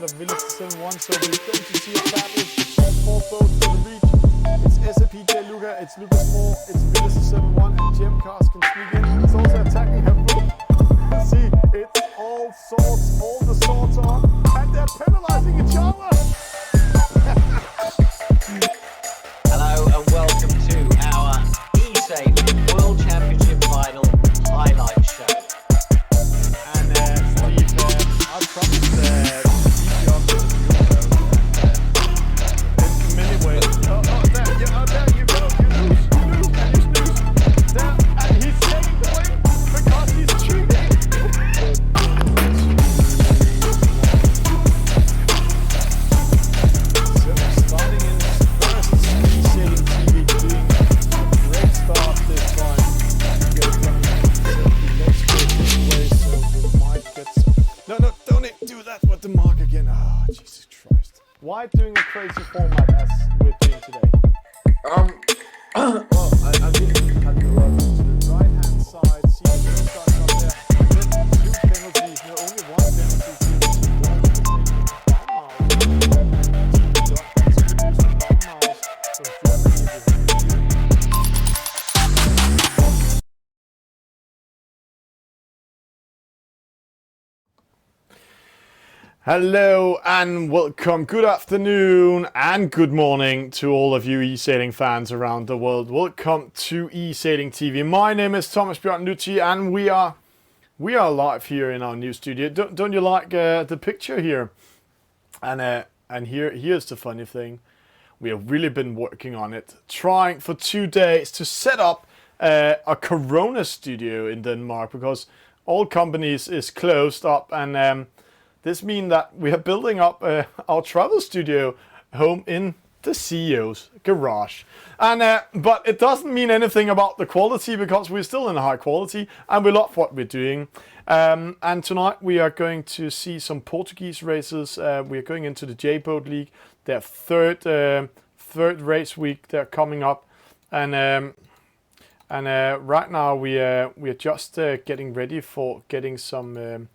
of Village 7-1, so we're going to see a fabulous top 4 boats for the beach. It's SAPJ Luca, it's Lucas Moore, it's Village 7-1, and Jim Cars can sneak in. It's also attacking her boat. See, it's all the swords are, and they're penalizing each other. Hello and welcome to our E-Sailing World Championship Final highlight show. And Steve, I promised keep you up to the in many ways. There you go. You lose, and you snooze. There, and he's taking the win because he's cheating. So starting in first sailing TV, doing a great start this time. Let's go this way so we might get some. No, don't do that with the mark again. Oh, Jesus Christ. Why doing a crazy format as we're doing today? Well, I really had the run. To the right hand side, see the two starts up there. And then two penalties, no, only one penalty. Hello and welcome, good afternoon and good morning to all of you e-sailing fans around the world. Welcome to e-sailing TV. My name is Thomas Bjarnucci and we are live here in our new studio. Don't you like the picture here? And here's the funny thing. We have really been working on it, trying for 2 days to set up a Corona studio in Denmark because all companies is closed up, and this means that we are building up our travel studio home in the CEO's garage. And but it doesn't mean anything about the quality because we're still in high quality and we love what we're doing. And tonight we are going to see some Portuguese races. We are going into the J-Boat League, their third race week. They're coming up, and right now we are just getting ready for getting some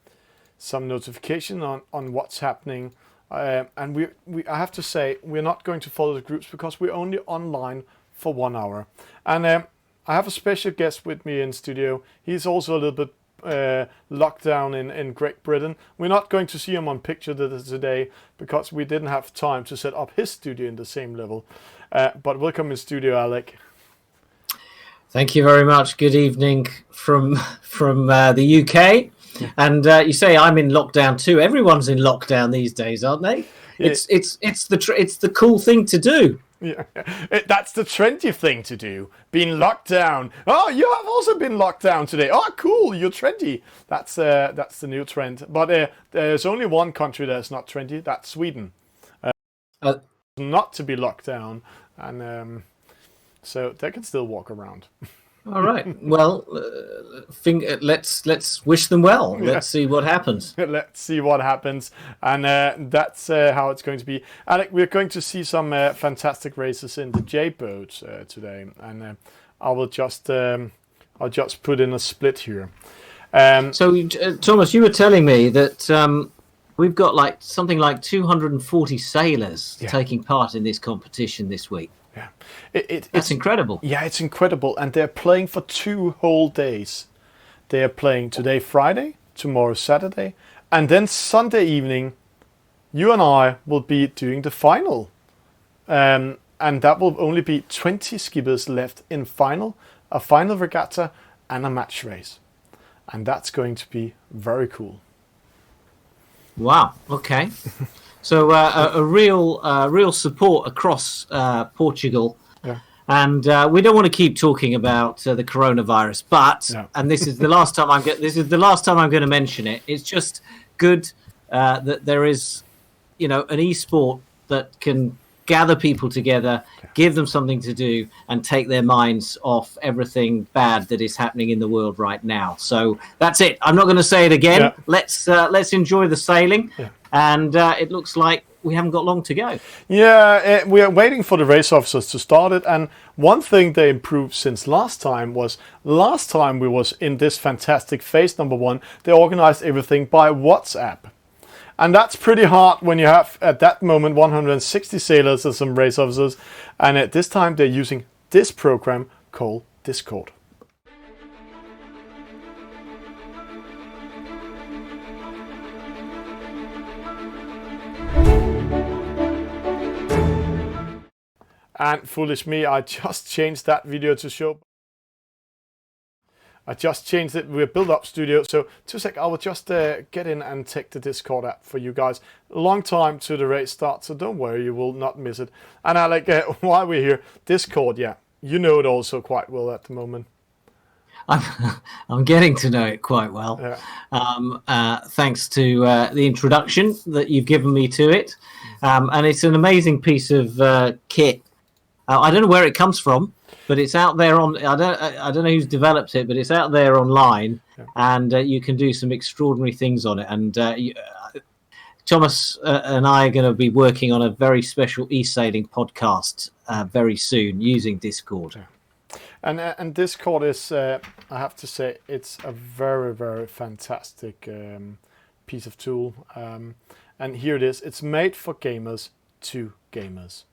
notification on what's happening, and I have to say we're not going to follow the groups because we're only online for 1 hour. And I have a special guest with me in studio. He's also a little bit locked down in Great Britain. We're not going to see him on picture today because we didn't have time to set up his studio in the same level. But welcome in studio, Alec. Thank you very much. Good evening from the UK. And you say I'm in lockdown too. Everyone's in lockdown these days, aren't they? Yeah. It's the cool thing to do. Yeah, that's the trendy thing to do. Being locked down. Oh, you have also been locked down today. Oh, cool, you're trendy. That's the new trend. But there's only one country that's not trendy. That's Sweden. Not to be locked down, and so they can still walk around. All right. Well, let's wish them well. Yeah. Let's see what happens. Let's see what happens, and that's how it's going to be. Alec, we're going to see some fantastic races in the J-boats today, and I'll just put in a split here. So, Thomas, you were telling me that we've got something like 240 sailors taking part in this competition this week. Yeah, it's incredible. Yeah, it's incredible, and they're playing for 2 whole days. They are playing today, Friday, tomorrow, Saturday, and then Sunday evening, you and I will be doing the final, and that will only be 20 skippers left in a final regatta, and a match race, and that's going to be very cool. Wow. Okay. So a real support across Portugal, and we don't want to keep talking about the coronavirus, but and this is the last time I'm going to mention it. It's just good that there is, an esport that can gather people together, give them something to do, and take their minds off everything bad that is happening in the world right now. So that's it. I'm not going to say it again. Yeah. Let's enjoy the sailing. Yeah. And it looks like we haven't got long to go. Yeah, we are waiting for the race officers to start it. And one thing they improved since last time we was in this fantastic phase number 1, they organized everything by WhatsApp. And that's pretty hard when you have, at that moment, 160 sailors and some race officers. And at this time, they're using this program called Discord. And foolish me, I just changed that video to show. I just changed it. We're build up studio. So 2 sec, I will just get in and take the Discord app for you guys. Long time to the race start, so don't worry, you will not miss it. And I like while we're here, Discord, yeah, you know it also quite well at the moment. I'm getting to know it quite well. Yeah. Thanks to the introduction that you've given me to it, and it's an amazing piece of kit. I don't know where it comes from, but it's out there on. I don't know who's developed it, but it's out there online, and you can do some extraordinary things on it. And Thomas and I are going to be working on a very special e-sailing podcast very soon using Discord. And Discord is, I have to say, it's a very, very fantastic piece of tool. And here it is. It's made for gamers to gamers.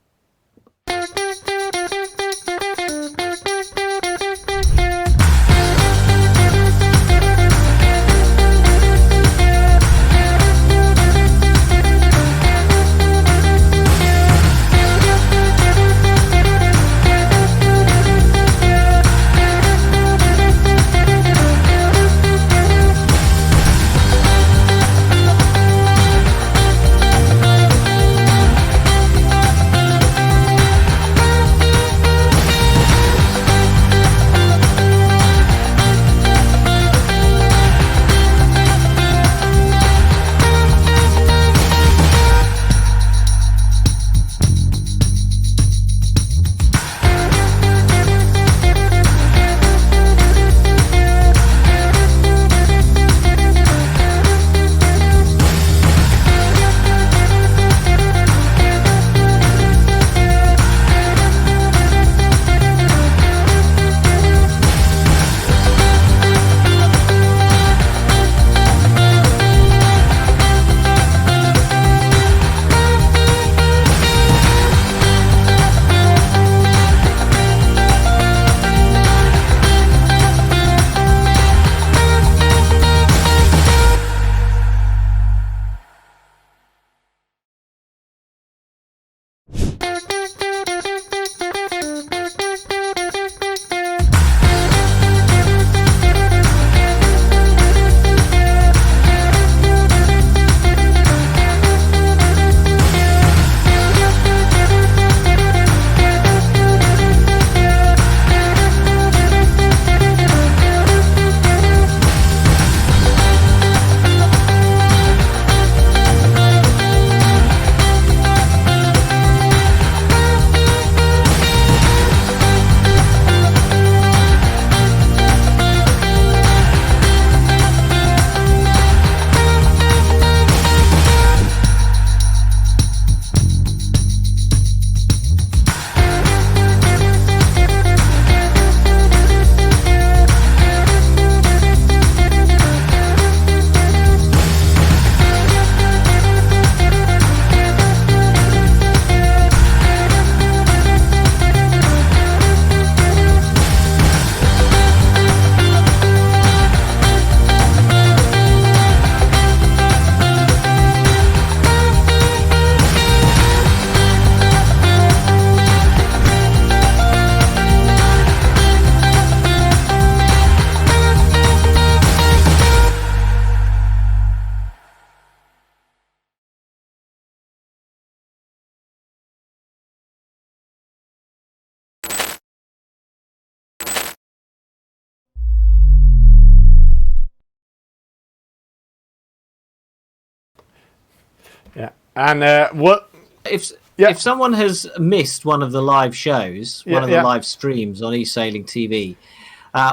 Yeah, and what if someone has missed one of the live shows, one of the live streams on eSailing TV,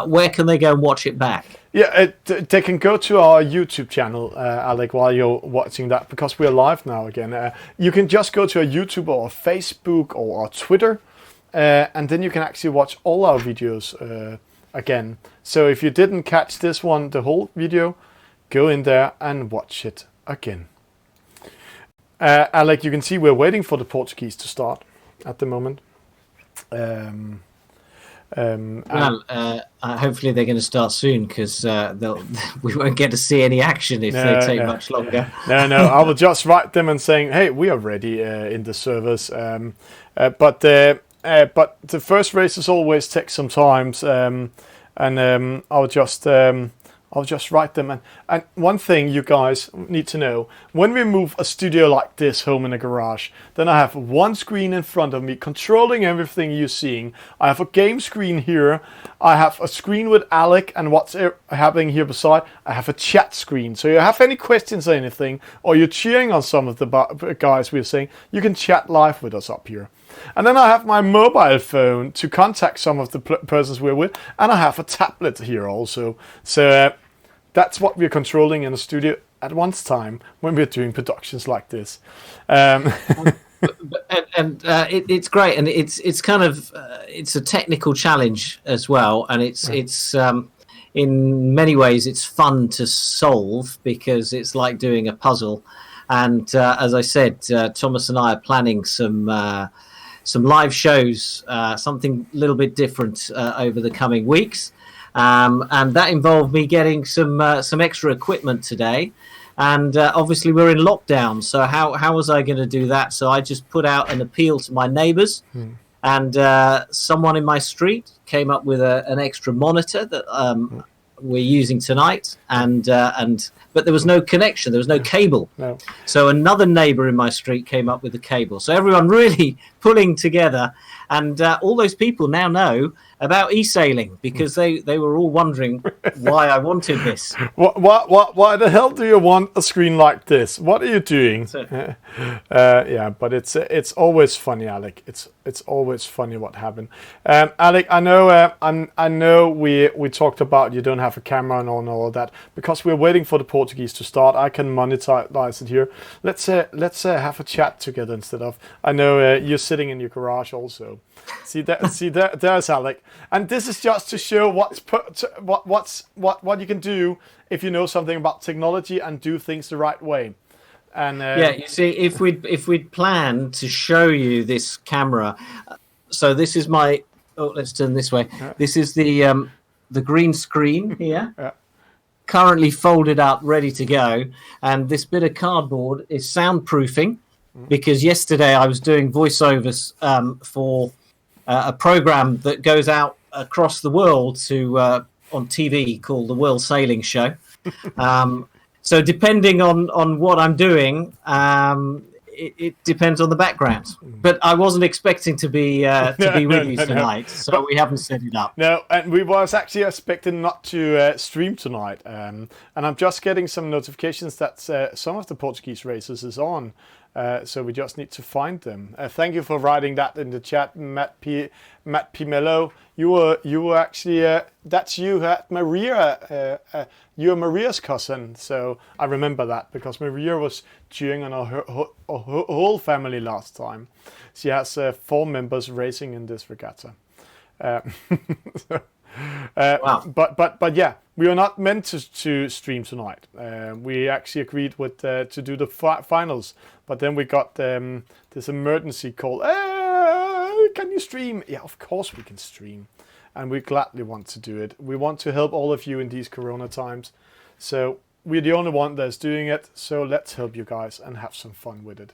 where can they go and watch it back? Yeah, they can go to our YouTube channel, Alec, while you're watching that, because we're live now again. You can just go to our YouTube or our Facebook or our Twitter, and then you can actually watch all our videos again. So if you didn't catch this one, the whole video, go in there and watch it again. Alec, you can see we're waiting for the Portuguese to start at the moment. Hopefully they're going to start soon, because we won't get to see any action if they take much longer. No, I will just write them and saying, hey, we are ready in the servers. But the first races always take some time, and I'll just write them. And one thing you guys need to know, when we move a studio like this home in a garage, then I have one screen in front of me controlling everything you're seeing. I have a game screen here. I have a screen with Alec and what's happening here beside. I have a chat screen. So you have any questions or anything, or you're cheering on some of the guys we're saying, you can chat live with us up here. And then I have my mobile phone to contact some of the persons we're with, and I have a tablet here also. So that's what we're controlling in the studio at once time when we're doing productions like this. It's great, and it's kind of it's a technical challenge as well, and it's in many ways it's fun to solve, because it's like doing a puzzle. And as I said, Thomas and I are planning some live shows, something a little bit different over the coming weeks, and that involved me getting some extra equipment today. And obviously we're in lockdown, so how was I going to do that? So I just put out an appeal to my neighbours, and someone in my street came up with an extra monitor that we're using tonight, but there was no connection, there was no cable. No. So another neighbour in my street came up with the cable. So everyone really pulling together, and all those people now know about e-sailing, because they were all wondering why I wanted this. Why the hell do you want a screen like this? What are you doing? Yeah, but it's always funny, Alec. It's always funny what happened. Alec, I know we talked about you don't have a camera and all that, because we're waiting for the Portuguese to start. I can monetize it here. Let's have a chat together instead of. I know you're sitting in your garage also. There's Alec, and this is just to show what you can do if you know something about technology and do things the right way. And yeah, you see, if we'd planned to show you this camera, so this is my. Oh, let's turn this way. This is the green screen here. Currently folded up, ready to go, and this bit of cardboard is soundproofing, because yesterday I was doing voiceovers for a program that goes out across the world to on TV called the World Sailing Show. So depending on what I'm doing, it depends on the background. But I wasn't expecting to be with you tonight, so we haven't set it up. No, and we was actually expecting not to stream tonight. And I'm just getting some notifications that some of the Portuguese races is on. So we just need to find them. Thank you for writing that in the chat, Matt Pimelo. You were actually that's you, Maria. You're Maria's cousin, so I remember that because Maria was cheering on her whole family last time. She has 4 members racing in this regatta. Wow. But yeah, we are not meant to stream tonight. We actually agreed with to do the finals, but then we got this emergency call. Can you stream? Yeah, of course we can stream, and we gladly want to do it. We want to help all of you in these Corona times, so we're the only one that's doing it. So let's help you guys and have some fun with it.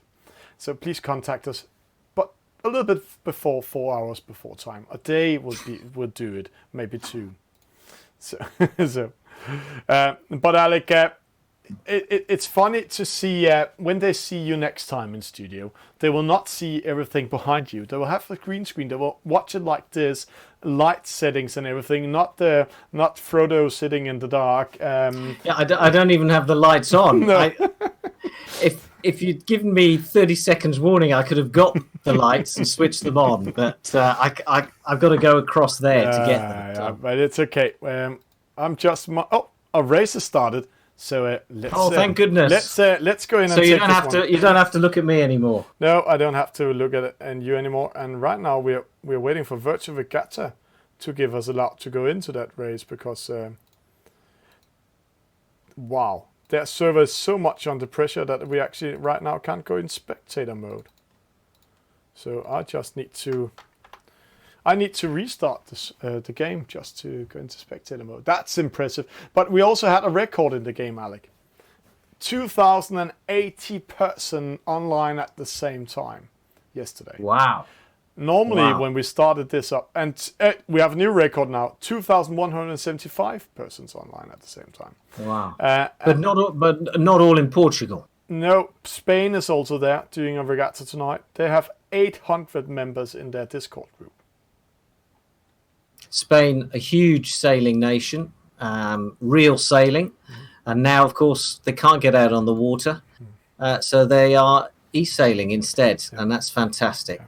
So please contact us, but a little bit before 4 hours before time. A day would do it, maybe 2. So, but Alec, it's funny to see when they see you next time in studio, they will not see everything behind you. They will have the green screen. They will watch it like this, light settings and everything. Not Frodo sitting in the dark. Yeah, I don't even have the lights on. No. If you'd given me 30 seconds warning, I could have got the lights and switched them on. But I've got to go across there to get them. Yeah, but it's okay. I'm just a race has started. So let's. Oh, thank goodness! Let's go in. So and you take don't this have one. to. You don't have to look at me anymore. No, I don't have to look at it and you anymore. And right now we're waiting for Virtual Regatta to give us allowed to go into that race because wow, their server is so much under pressure that we actually right now can't go in spectator mode. So I just need to restart the game just to go into spectator mode. That's impressive. But we also had a record in the game, Alec. 2,080 person online at the same time yesterday. Wow. Normally, when we started this up, and we have a new record now, 2,175 persons online at the same time. Wow. But not all in Portugal. No, Spain is also there doing a regatta tonight. They have 800 members in their Discord group. Spain, a huge sailing nation, real sailing. And now, of course, they can't get out on the water. So they are e-sailing instead. And that's fantastic.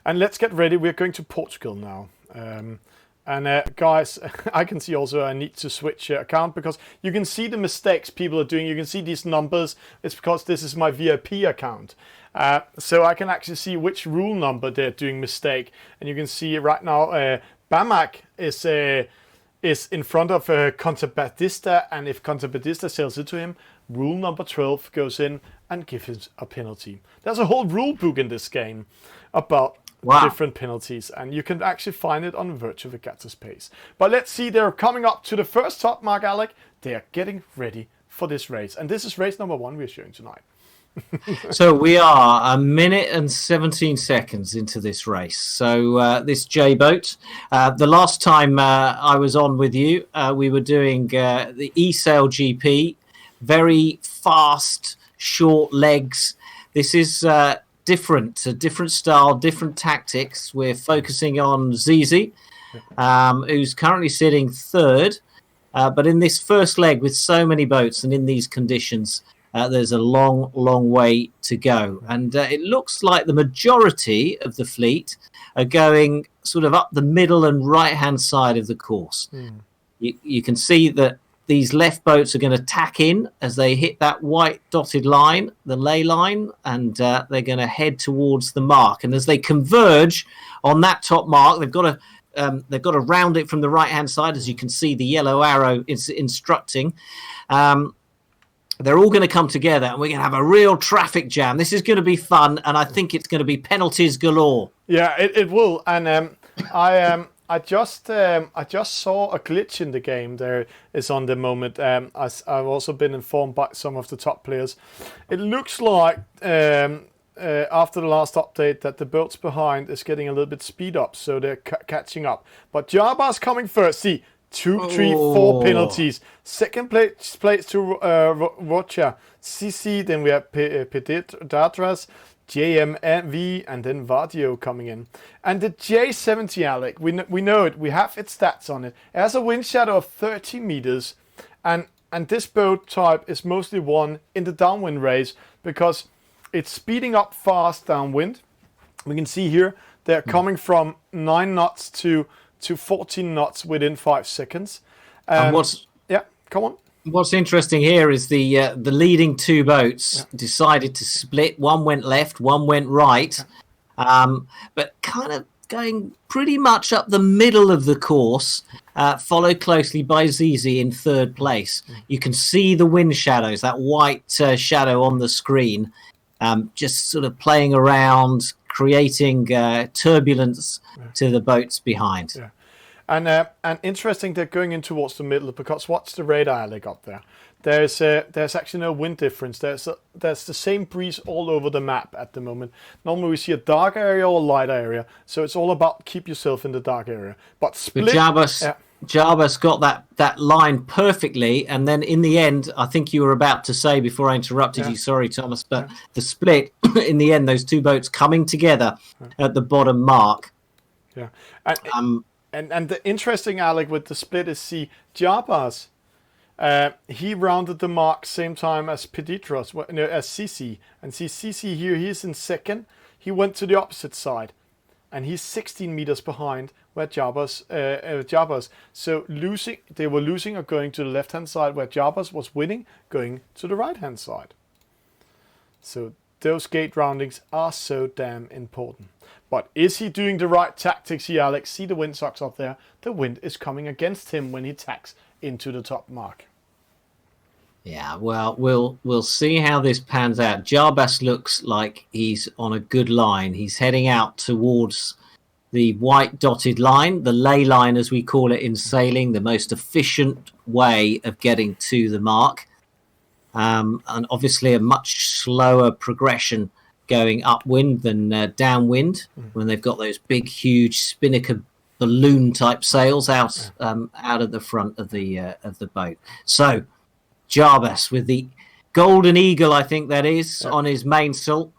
And let's get ready. We're going to Portugal now. Guys, I can see also I need to switch account because you can see the mistakes people are doing. You can see these numbers. It's because this is my VIP account. So I can actually see which rule number they're doing mistake. And you can see right now, Bamac is in front of Contrabandista. And if Contrabandista sails into him, rule number 12 goes in and gives him a penalty. There's a whole rule book in this game about different penalties, and you can actually find it on Virtual Regatta's page. But let's see, they're coming up to the first top mark, Alec. They are getting ready for this race, and this is race number 1 we're showing tonight. So we are 1 minute and 17 seconds into this race. So this J-boat, the last time I was on with you, we were doing the E-Sail GP, very fast, short legs. This is different, a different style, different tactics. We're focusing on Zizi, who's currently sitting third. But in this first leg, with so many boats and in these conditions, there's a long, long way to go. And it looks like the majority of the fleet are going sort of up the middle and right-hand side of the course. You can see that these left boats are going to tack in as they hit that white dotted line, the ley line, and they're going to head towards the mark. And as they converge on that top mark, they've got to round it from the right-hand side, as you can see the yellow arrow is instructing. They're all going to come together, and we're going to have a real traffic jam. This is going to be fun, and I think it's going to be penalties galore. Yeah, it will. And I just saw a glitch in the game. There is on the moment. I've also been informed by some of the top players. It looks like after the last update that the boats behind is getting a little bit speed up, so they're catching up. But Jaba's coming first. See, 2, 3, 4 penalties. Second place to Rocha, CC. Then we have Pedratras, JMV, and then Vadio coming in. And the J70, Alec, we know it. We have its stats on it. It has a wind shadow of 30 meters. And this boat type is mostly won in the downwind race because it's speeding up fast downwind. We can see here they're coming from 9 knots to 14 knots within 5 seconds. And come on. What's interesting here is the leading 2 boats decided to split. One went left, one went right, but kind of going pretty much up the middle of the course, followed closely by Zizi in third place. You can see the wind shadows, that white shadow on the screen, just sort of playing around, creating turbulence to the boats behind. Yeah. And interesting, they're going in towards the middle because what's the radar they got there? There's actually no wind difference. There's the same breeze all over the map at the moment. Normally we see a dark area or a light area, so it's all about keep yourself in the dark area. But split. Jarbas got that line perfectly, and then in the end, I think you were about to say before I interrupted you. Sorry, Thomas, but the split in the end, those 2 boats coming together at the bottom mark. Yeah. And the interesting, Alec, with the split is Jarbas. He rounded the mark same time as Peditros, as CC. And see CC here, he's in second. He went to the opposite side. And he's 16 meters behind where Jarbas. So they were losing or going to the left-hand side where Jarbas was winning, going to the right-hand side. So those gate roundings are so damn important. But is he doing the right tactics here, Alex? See the windsocks up there? The wind is coming against him when he tacks into the top mark. Yeah, well, we'll see how this pans out. Jarbas looks like he's on a good line. He's heading out towards the white dotted line, the ley line as we call it in sailing, the most efficient way of getting to the mark. And obviously a much slower progression going upwind than downwind when they've got those big, huge spinnaker balloon type sails out at the front of the boat. So Jarbas with the golden eagle, I think that is, on his mainsail,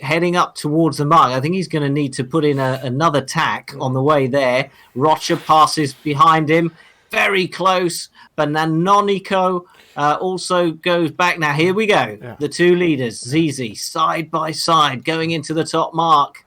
heading up towards the mark. I think he's going to need to put in another tack on the way there. Rocha passes behind him, very close. Bananonico also goes back. Now, here we go. Yeah. The two leaders, Zizi, side by side, going into the top mark.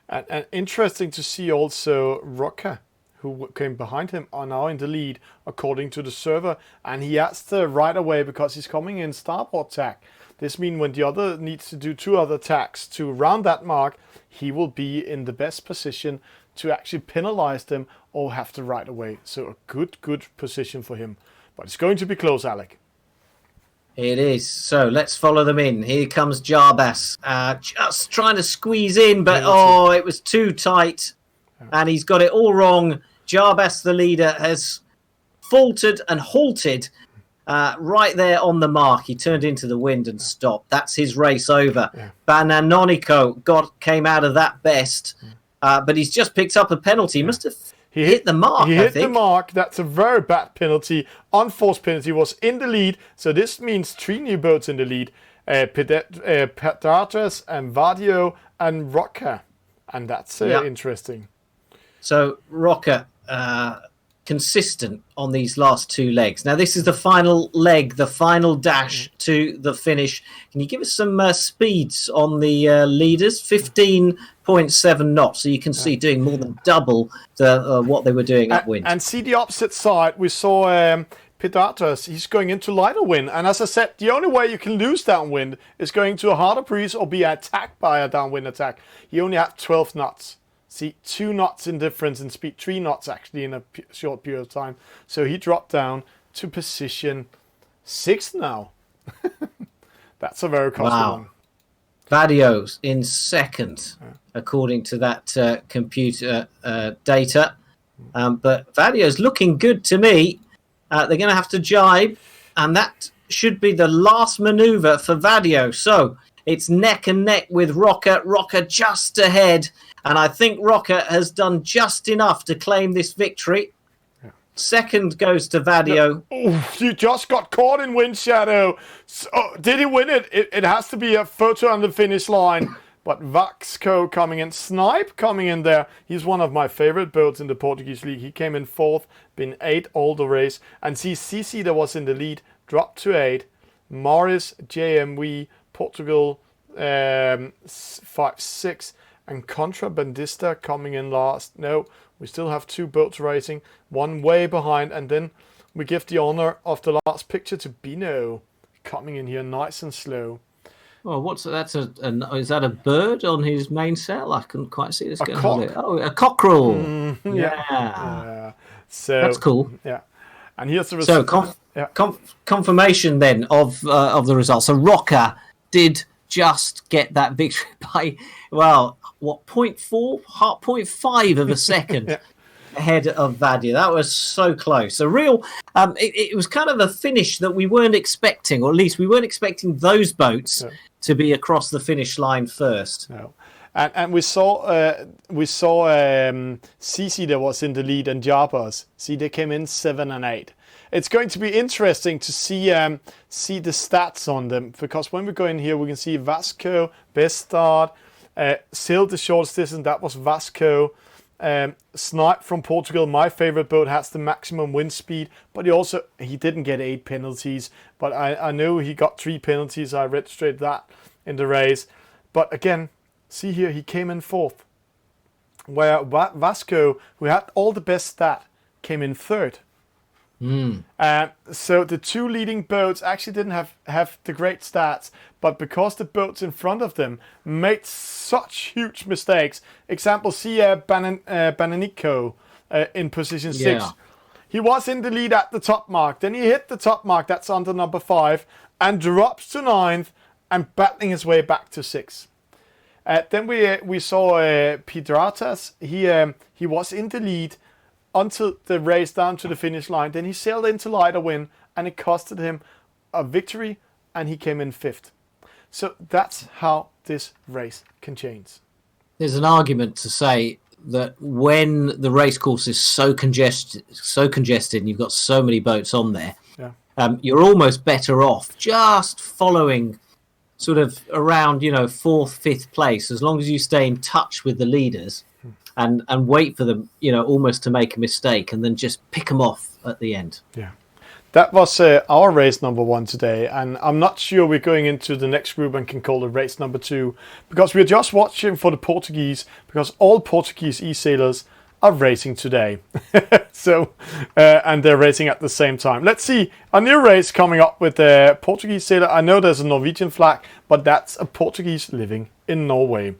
And interesting to see also Rocha, who came behind him, are now in the lead, according to the server. And he has to right away because he's coming in starboard tack. This means when the other needs to do 2 other tacks to round that mark, he will be in the best position to actually penalize them or have to right away. So a good position for him. But it's going to be close, Alec. It is. So let's follow them in. Here comes Jarbas, just trying to squeeze in, but it was too tight. And he's got it all wrong. Jarbas, the leader, has faltered and halted right there on the mark. He turned into the wind and stopped. That's his race over. Yeah. Bananonico came out of that best, but he's just picked up a penalty. He must have hit the mark. He hit the mark. That's a very bad penalty. Unforced penalty, was in the lead. So this means 3 new boats in the lead. Pedatres and Vadio and Rocha. And that's interesting. So Rocha, consistent on these last 2 legs. Now this is the final leg, the final dash to the finish. Can you give us some speeds on the leaders? 15.7 knots, so you can see doing more than double what they were doing upwind. And see the opposite side, we saw Pedatres, he's going into lighter wind, and as I said, the only way you can lose downwind is going to a harder breeze or be attacked by a downwind attack. He only had 12 knots. See, 2 knots in difference in speed, 3 knots actually in a short period of time. So he dropped down to position 6 now. That's a very costly one. Vadio's in second, according to that computer data. But Vadio's looking good to me. They're going to have to jibe, and that should be the last maneuver for Vadio. So it's neck and neck with Rocha. Rocha just ahead. And I think Rocha has done just enough to claim this victory. Yeah. Second goes to Vadio. You just got caught in wind shadow. So, did he win it? It has to be a photo on the finish line. But Vasco coming in. Snipe coming in there. He's one of my favorite boats in the Portuguese league. He came in 4th, been 8 all the race. And see, CC that was in the lead, dropped to 8. Morris, JMW, Portugal, 5-6. And Contrabandista coming in last. No, we still have 2 boats racing, one way behind, and then we give the honor of the last picture to Bino, coming in here nice and slow. Well, is that a bird on his mainsail? I couldn't quite see this. A cockerel. Yeah. So that's cool. Yeah, and here's the result. So confirmation then of the result. So Rocha did just get that victory by 0.5 of a second ahead of Vadio. That was so close. A real it was kind of a finish that we weren't expecting, or at least we weren't expecting those boats to be across the finish line first. No. And we saw CC that was in the lead, and Jarbas. See, they came in 7 and 8. It's going to be interesting to see the stats on them, because when we go in here, we can see Vasco, best start, sailed the shortest distance, that was Vasco. Snipe from Portugal, my favorite boat, has the maximum wind speed, but he didn't get 8 penalties, but I know he got 3 penalties. I registered that in the race. But again, see here, he came in 4th, where Vasco, who had all the best stat, came in 3rd. So the 2 leading boats actually didn't have the great stats, but because the boats in front of them made such huge mistakes. Example, see Bananico in position 6. he was in the lead at the top mark. Then he hit the top mark, that's under number 5, and drops to 9th and battling his way back to 6th. Then we saw Piedratas. He was in the lead until the race down to the finish line. Then he sailed into lighter wind, and it costed him a victory, and he came in 5th. So that's how this race can change. There's an argument to say that when the race course is so congested, and you've got so many boats on there, you're almost better off just following sort of around, 4th, 5th place, as long as you stay in touch with the leaders and wait for them, almost to make a mistake, and then just pick them off at the end. Yeah. That was our race number 1 today, and I'm not sure we're going into the next group and can call it race number 2, because we're just watching for the Portuguese, because all Portuguese e-sailers are racing today. So, and they're racing at the same time. Let's see, a new race coming up with a Portuguese sailor. I know there's a Norwegian flag, but that's a Portuguese living in Norway.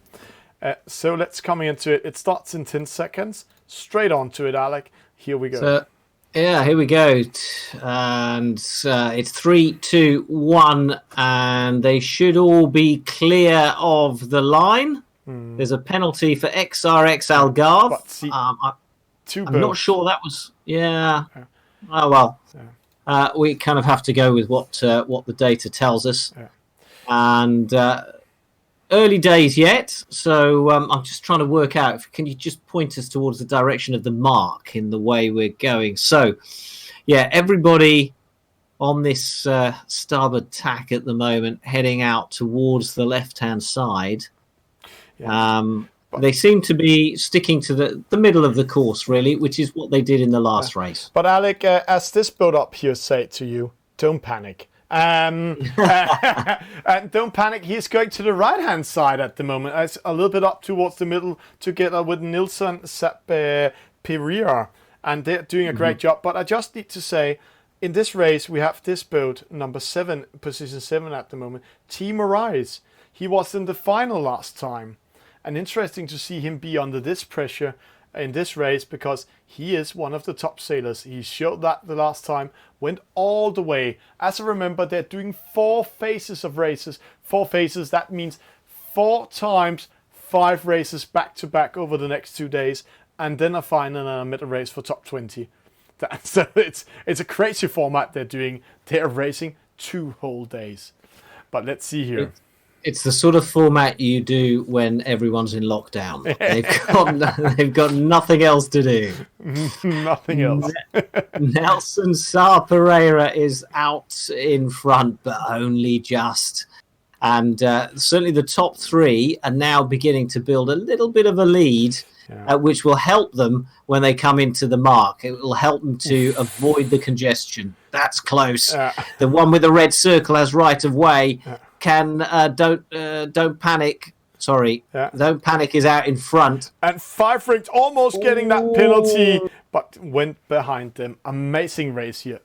So let's come into it. It starts in 10 seconds. Straight on to it, Alec. Here we go. So, yeah, here we go. And it's 3, 2, 1, and they should all be clear of the line. There's a penalty for XRX Algarve. See, I'm not sure that was... Yeah. Oh, well. Yeah. We kind of have to go with what the data tells us. Yeah. And early days yet, so I'm just trying to work out. Can you just point us towards the direction of the mark in the way we're going? So, yeah, everybody on this starboard tack at the moment heading out towards the left-hand side. Yeah. They seem to be sticking to the middle of the course, really, which is what they did in the last race. But Alec, as this boat up here say to you, don't panic. And don't panic, he's going to the right hand side at the moment. It's a little bit up towards the middle together with Nilsson Sepp Pereira, and they're doing a great job. But I just need to say, in this race we have this boat number 7, position 7 at the moment, Timo Rise. He was in the final last time, and interesting to see him be under this pressure in this race, because he is one of the top sailors. He showed that the last time, went all the way. As I remember, they're doing 4 phases of races. 4 phases, that means 4 times 5 races back to back over the next 2 days, and then a final and a middle race for top 20. So it's a crazy format they're doing. They're racing 2 whole days. But let's see here. It's the sort of format you do when everyone's in lockdown. They've got nothing else to do. Nothing else. Nelson Sa Pereira is out in front, but only just. And certainly the top 3 are now beginning to build a little bit of a lead, which will help them when they come into the mark. It will help them to avoid the congestion. That's close. The one with the red circle has right of way. Don't panic. Sorry, Don't Panic is out in front. And 5 Rigged almost getting that penalty, but went behind them. Amazing race here.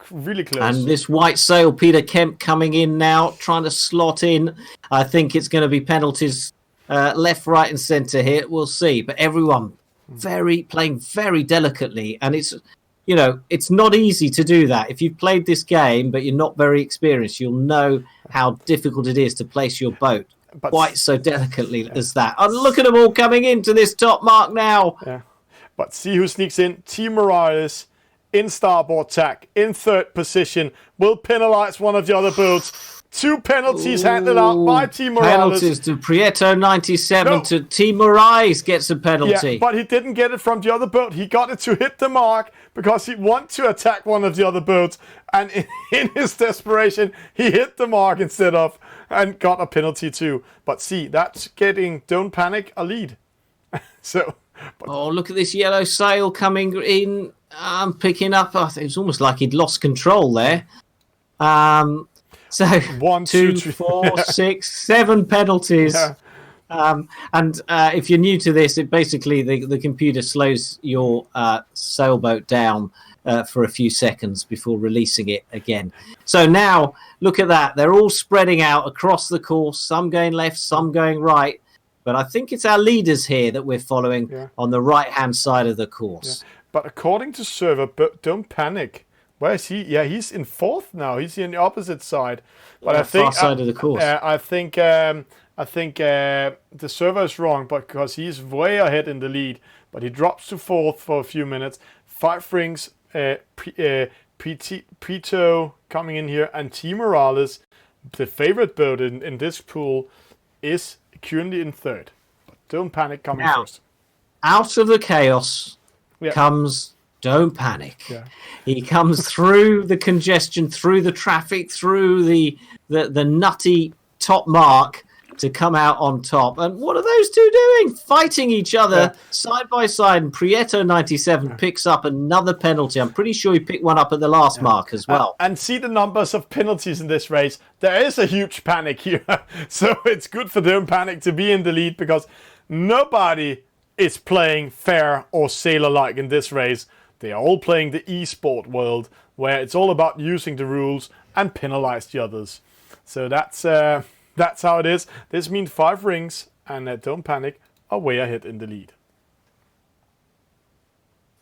Really close. And this white sail, Peter Kemp, coming in now, trying to slot in. I think it's going to be penalties left, right and centre here. We'll see. But everyone playing very delicately. And it's not easy to do that. If you've played this game, but you're not very experienced, you'll know how difficult it is to place your boat quite so delicately as that. And look at them all coming into this top mark now. Yeah. But see who sneaks in. Team Morales in starboard tack, in 3rd position, will penalise one of the other boats. 2 penalties handed out by Team Morales. Penalties to Prieto 97 to Team Moraes gets a penalty. Yeah, but he didn't get it from the other boat. He got it to hit the mark because he wanted to attack one of the other boats. And in his desperation, he hit the mark instead of, and got a penalty too. But see, that's getting Don't Panic a lead. Look at this yellow sail coming in. Picking up. It's almost like he'd lost control there. So 1, 2, 2, 3, 4, 6, 7 penalties. Yeah. And if you're new to this, it basically the computer slows your sailboat down for a few seconds before releasing it again. So now look at that. They're all spreading out across the course, some going left, some going right. But I think it's our leaders here that we're following on the right-hand side of the course. Yeah. but according to server, but don't panic. Where is he? Yeah, he's in 4th now. He's in the opposite side. But I think far side of the course. I think the server is wrong, because he's way ahead in the lead. But he drops to 4th for a few minutes. 5 rings. Prito coming in here, and T Morales, the favorite boat in this pool, is currently in 3rd. But don't panic coming now, first. Out of the chaos comes Don't Panic. Yeah. He comes through the congestion, through the traffic, through the nutty top mark to come out on top. And what are those two doing? Fighting each other side by side. And Prieto 97 picks up another penalty. I'm pretty sure he picked one up at the last mark as well. And see the numbers of penalties in this race. There is a huge panic here. So it's good for Don't Panic to be in the lead, because nobody is playing fair or sailor-like in this race. They are all playing the esport world, where it's all about using the rules and penalize the others. So that's how it is. This means 5 rings, and Don't Panic are way ahead in the lead.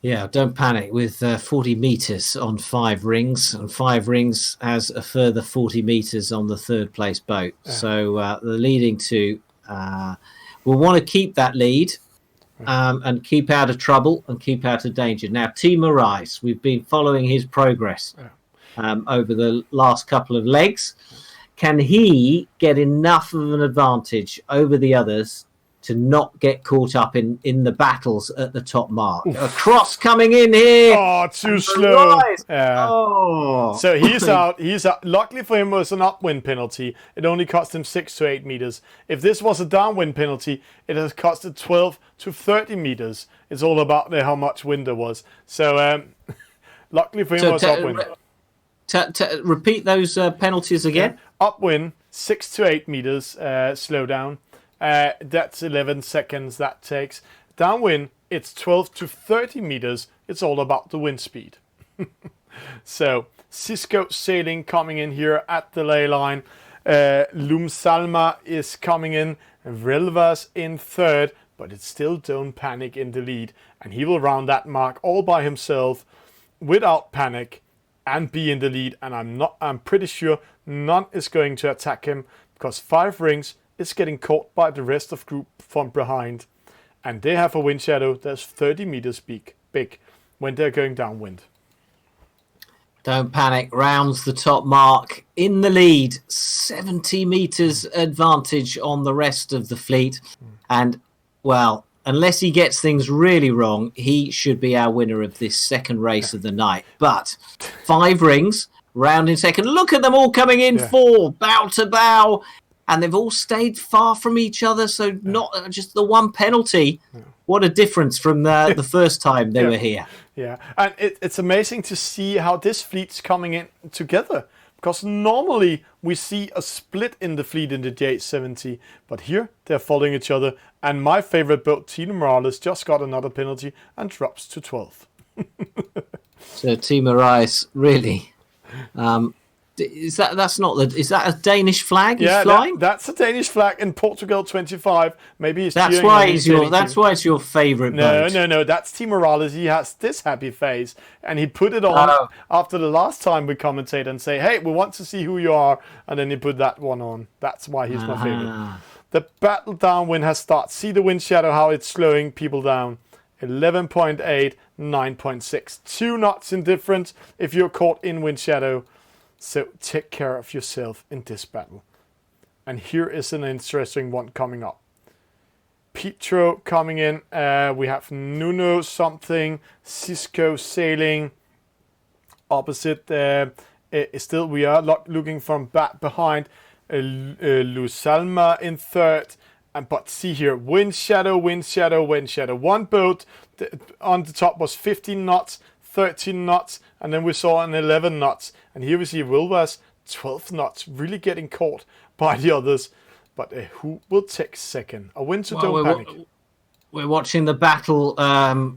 Yeah, Don't Panic with 40 meters on 5 rings, and 5 rings has a further 40 meters on the 3rd place boat. So the leading two will want to keep that lead. And keep out of trouble and keep out of danger. Now, Timo Rice, we've been following his progress over the last couple of legs. Can he get enough of an advantage over the others to not get caught up in the battles at the top mark? Oof. A cross coming in here. Oh, too slow. Oh. So he's out. Luckily for him, it was an upwind penalty. It only cost him 6 to 8 meters. If this was a downwind penalty, it has costed 12 to 30 meters. It's all about how much wind there was. So luckily for him, it was upwind. Repeat those penalties again. Yeah. Upwind, 6 to 8 meters slow down. That's 11 seconds that takes. Downwind, it's 12 to 30 meters. It's all about the wind speed. So, Cisco Sailing coming in here at the ley line. Lumsalma is coming in. Relvas in 3rd, but it's still Don't Panic in the lead. And he will round that mark all by himself without panic and be in the lead. And I'm pretty sure none is going to attack him, because 5 rings is getting caught by the rest of group from behind, and they have a wind shadow that's 30 meters big when they're going downwind. Don't Panic rounds the top mark in the lead, 70 meters advantage on the rest of the fleet. And, well, unless he gets things really wrong, he should be our winner of this second race of the night. But 5 rings, round in second. Look at them all coming in 4, bow to bow. And they've all stayed far from each other, so not just the one penalty. What a difference from the first time they were here. Yeah, and it's amazing to see how this fleet's coming in together. Because normally we see a split in the fleet in the J70, but here they're following each other. And my favorite boat, Timo Morales, just got another penalty and drops to 12th. So Timo Rice, really... Is that a Danish flag he's flying? That's a Danish flag in Portugal 25. Maybe he's that's why it's your favorite boat. No. That's T Morales. He has this happy face, and he put it on after the last time we commentate and say, "Hey, we want to see who you are," and then he put that one on. That's why he's my favorite. The battle downwind has started. See the wind shadow, how it's slowing people down. 11.8, 9.6, 2 knots in difference if you're caught in wind shadow. So take care of yourself in this battle. And here is an interesting one coming up. Petro coming in. We have Nuno something. Cisco Sailing. Opposite. Still we are looking from back behind. Lusalma in 3rd. But see here. Wind shadow. One boat on the top was 15 knots. 13 knots, and then we saw an 11 knots, and here we see Wilvas 12 knots, really getting caught by the others. But who will take second? A win to Don't Panic. We're watching the battle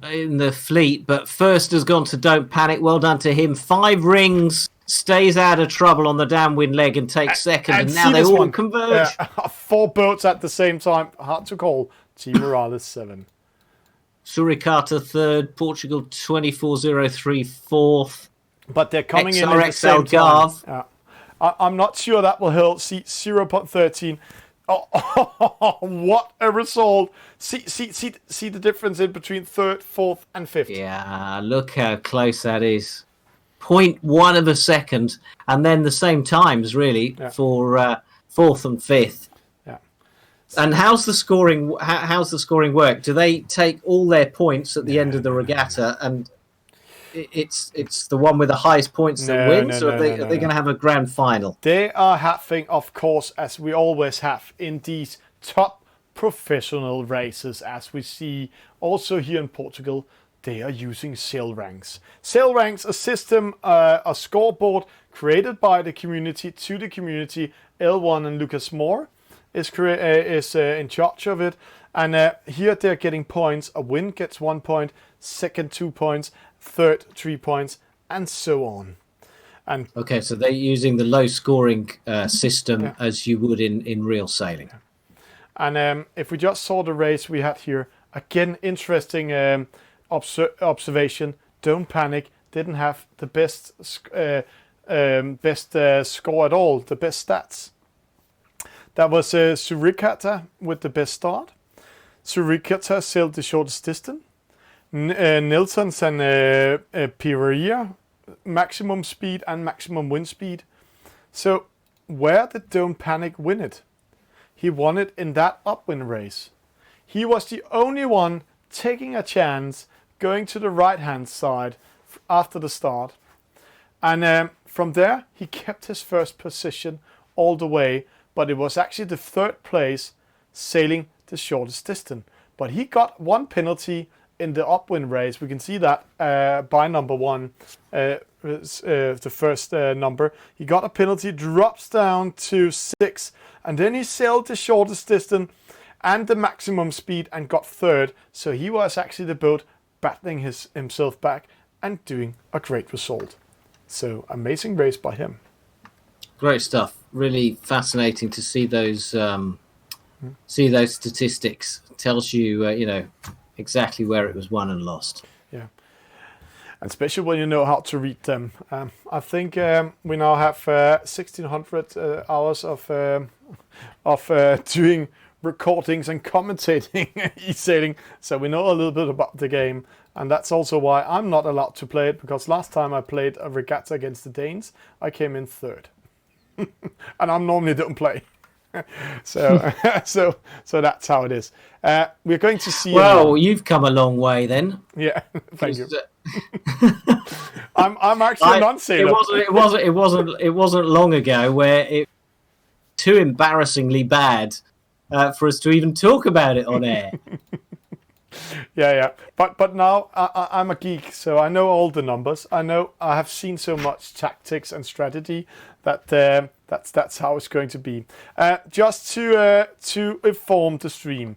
in the fleet, but first has gone to Don't Panic. Well done to him. 5 rings, stays out of trouble on the downwind leg and takes second, and now they all converge. 4 boats at the same time, hard to call. T Morales 7. Suricata third, Portugal 24.03 fourth. But they're coming in at the same time. I'm not sure that will hold. See 0.13. Oh, what a result! See the difference in between third, fourth, and fifth. Yeah, look how close that is. 0.1 of a second, and then the same times really for fourth and fifth. Yeah. And how's the scoring? How's the scoring work? Do they take all their points at the end of the regatta, and it's the one with the highest points that wins, or are they going to have a grand final? They are having, of course, as we always have in these top professional races, as we see also here in Portugal, they are using sail ranks. Sail ranks, a system, a scoreboard created by the community to the community. L1 and Lucas Moore is in charge of it. And here they're getting points. A win gets 1 point, second 2 points, third 3 points, and so on. And okay, so they're using the low scoring system as you would in real sailing. And if we just saw the race we had here, again, interesting observation. Don't panic. Didn't have the best score at all, the best stats. That was Suricata with the best start. Suricata sailed the shortest distance. Nilssons and Piria, maximum speed and maximum wind speed. So where did Don't Panic win it? He won it in that upwind race. He was the only one taking a chance, going to the right-hand side after the start. And from there, he kept his first position all the way, but it was actually the third place sailing the shortest distance. But he got one penalty in the upwind race. We can see that by number one, the first number. He got a penalty, drops down to 6, and then he sailed the shortest distance and the maximum speed and got third. So he was actually the boat battling himself back and doing a great result. So amazing race by him. Great stuff. Really fascinating to see those statistics. Tells you exactly where it was won and lost. Yeah, and especially when you know how to read them. I think we now have 1,600 hours of doing recordings and commentating e-sailing, so we know a little bit about the game. And that's also why I'm not allowed to play it, because last time I played a regatta against the Danes, I came in third. And I normally don't play. So that's how it is. We're going to see. Well, you've come a long way then. Yeah, thank you. I'm actually a non-sailor. It wasn't long ago where it too embarrassingly bad for us to even talk about it on air. Yeah. But now I'm a geek, so I know all the numbers. I have seen so much tactics and strategy that that's how it's going to be. Just to inform the stream,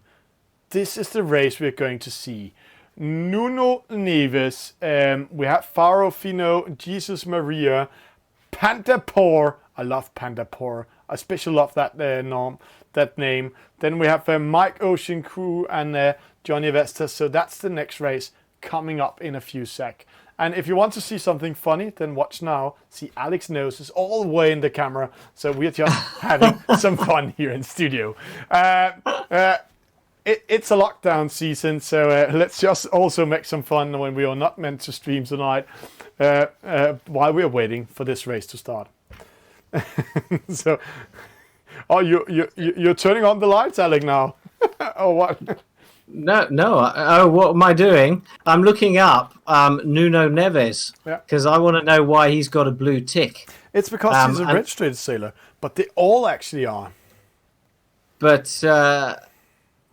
this is the race we're going to see. Nuno Neves, we have Faro Fino, Jesus Maria, Pandapor. I love Pandapor. I especially love that name. Then we have Mike Ocean Crew and Johnny Vesta. So that's the next race coming up in a few sec. And if you want to see something funny, then watch now. See, Alex Nose is all the way in the camera. So we're just having some fun here in studio. It's a lockdown season, so let's just also make some fun when we are not meant to stream tonight while we're waiting for this race to start. So, you're turning on the lights, Alex, now, or what? No. Oh, what am I doing? I'm looking up Nuno Neves because I want to know why he's got a blue tick. It's because he's a registered sailor, but they all actually are. But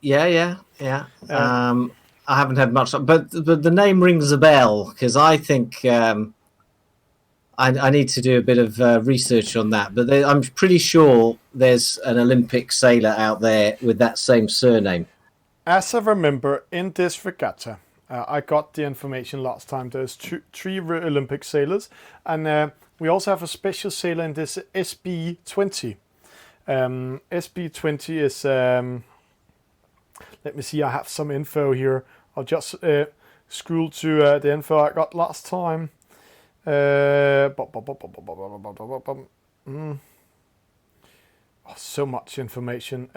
yeah. I haven't had much, but the name rings a bell because I think I need to do a bit of research on that. But I'm pretty sure there's an Olympic sailor out there with that same surname. As I remember, in this regatta, I got the information last time. There's three Olympic sailors, and we also have a special sailor in this SB20. SB20 is, let me see, I have some info here I'll just scroll to the info I got last time. So much information.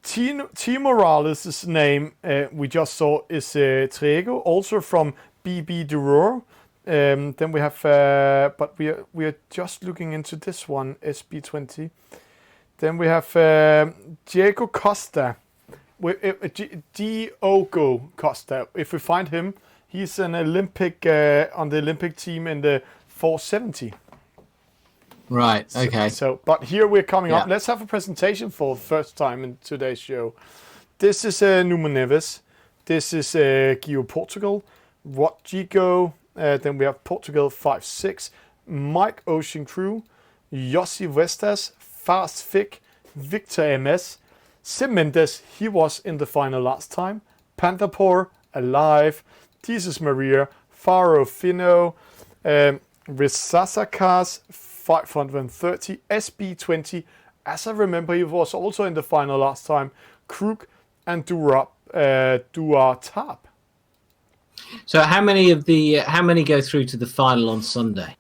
T Morales' name we just saw is Trego, also from BB Duror. Then we have, but we are just looking into this one, SB20. Then we have Diego Costa, Diogo Costa. If we find him, he's an Olympic on the Olympic team in the 470. Right. Okay. So, but here we're coming up. Let's have a presentation for the first time in today's show. This is Nuno Neves. This is Gio Portugal. Rodrigo. Then we have Portugal 5-6. Mike Ocean Crew. Yossi Vestas. Fast Fick. Victor MS. Sim Mendes. He was in the final last time. Pantapor. Alive. Jesus Maria. Faro Fino. Risasakas. 530, SB20. As I remember, he was also in the final last time. Krug and Duartab. So how many go through to the final on Sunday?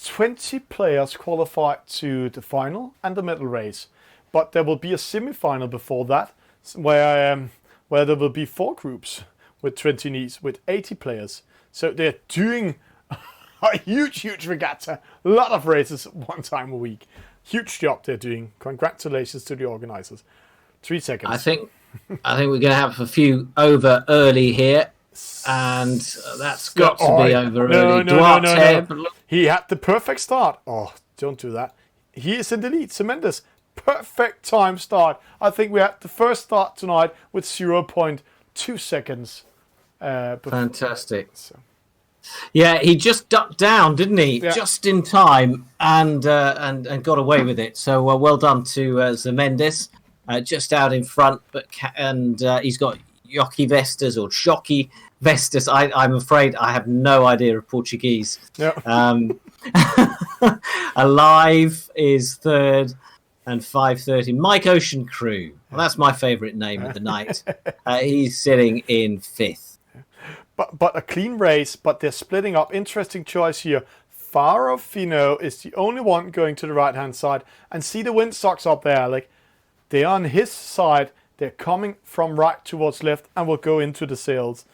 20 players qualified to the final and the medal race, but there will be a semi-final before that, where there will be 4 groups with 20 each, with 80 players. So they're doing a huge regatta. A lot of races one time a week. Huge job they're doing. Congratulations to the organisers. 3 seconds. I think we're going to have a few over early here, and that's got to be over early. No. He had the perfect start. Oh, don't do that. He is in the lead. Cemendas, perfect time start. I think we had the first start tonight with 0.2 seconds. Fantastic. So. Yeah, he just ducked down, didn't he? Yeah. Just in time, and got away with it. So well done to Zemendes, just out in front. And he's got Jockey Vestas or Shocky Vestas. I'm afraid I have no idea of Portuguese. Yeah. Alive is third, and 5:30. Mike Ocean Crew. Well, that's my favourite name of the night. He's sitting in 5th. But a clean race, but they're splitting up. Interesting choice here. Faro Fino is the only one going to the right-hand side. And see the windsocks up there. Like, they're on his side. They're coming from right towards left and will go into the sails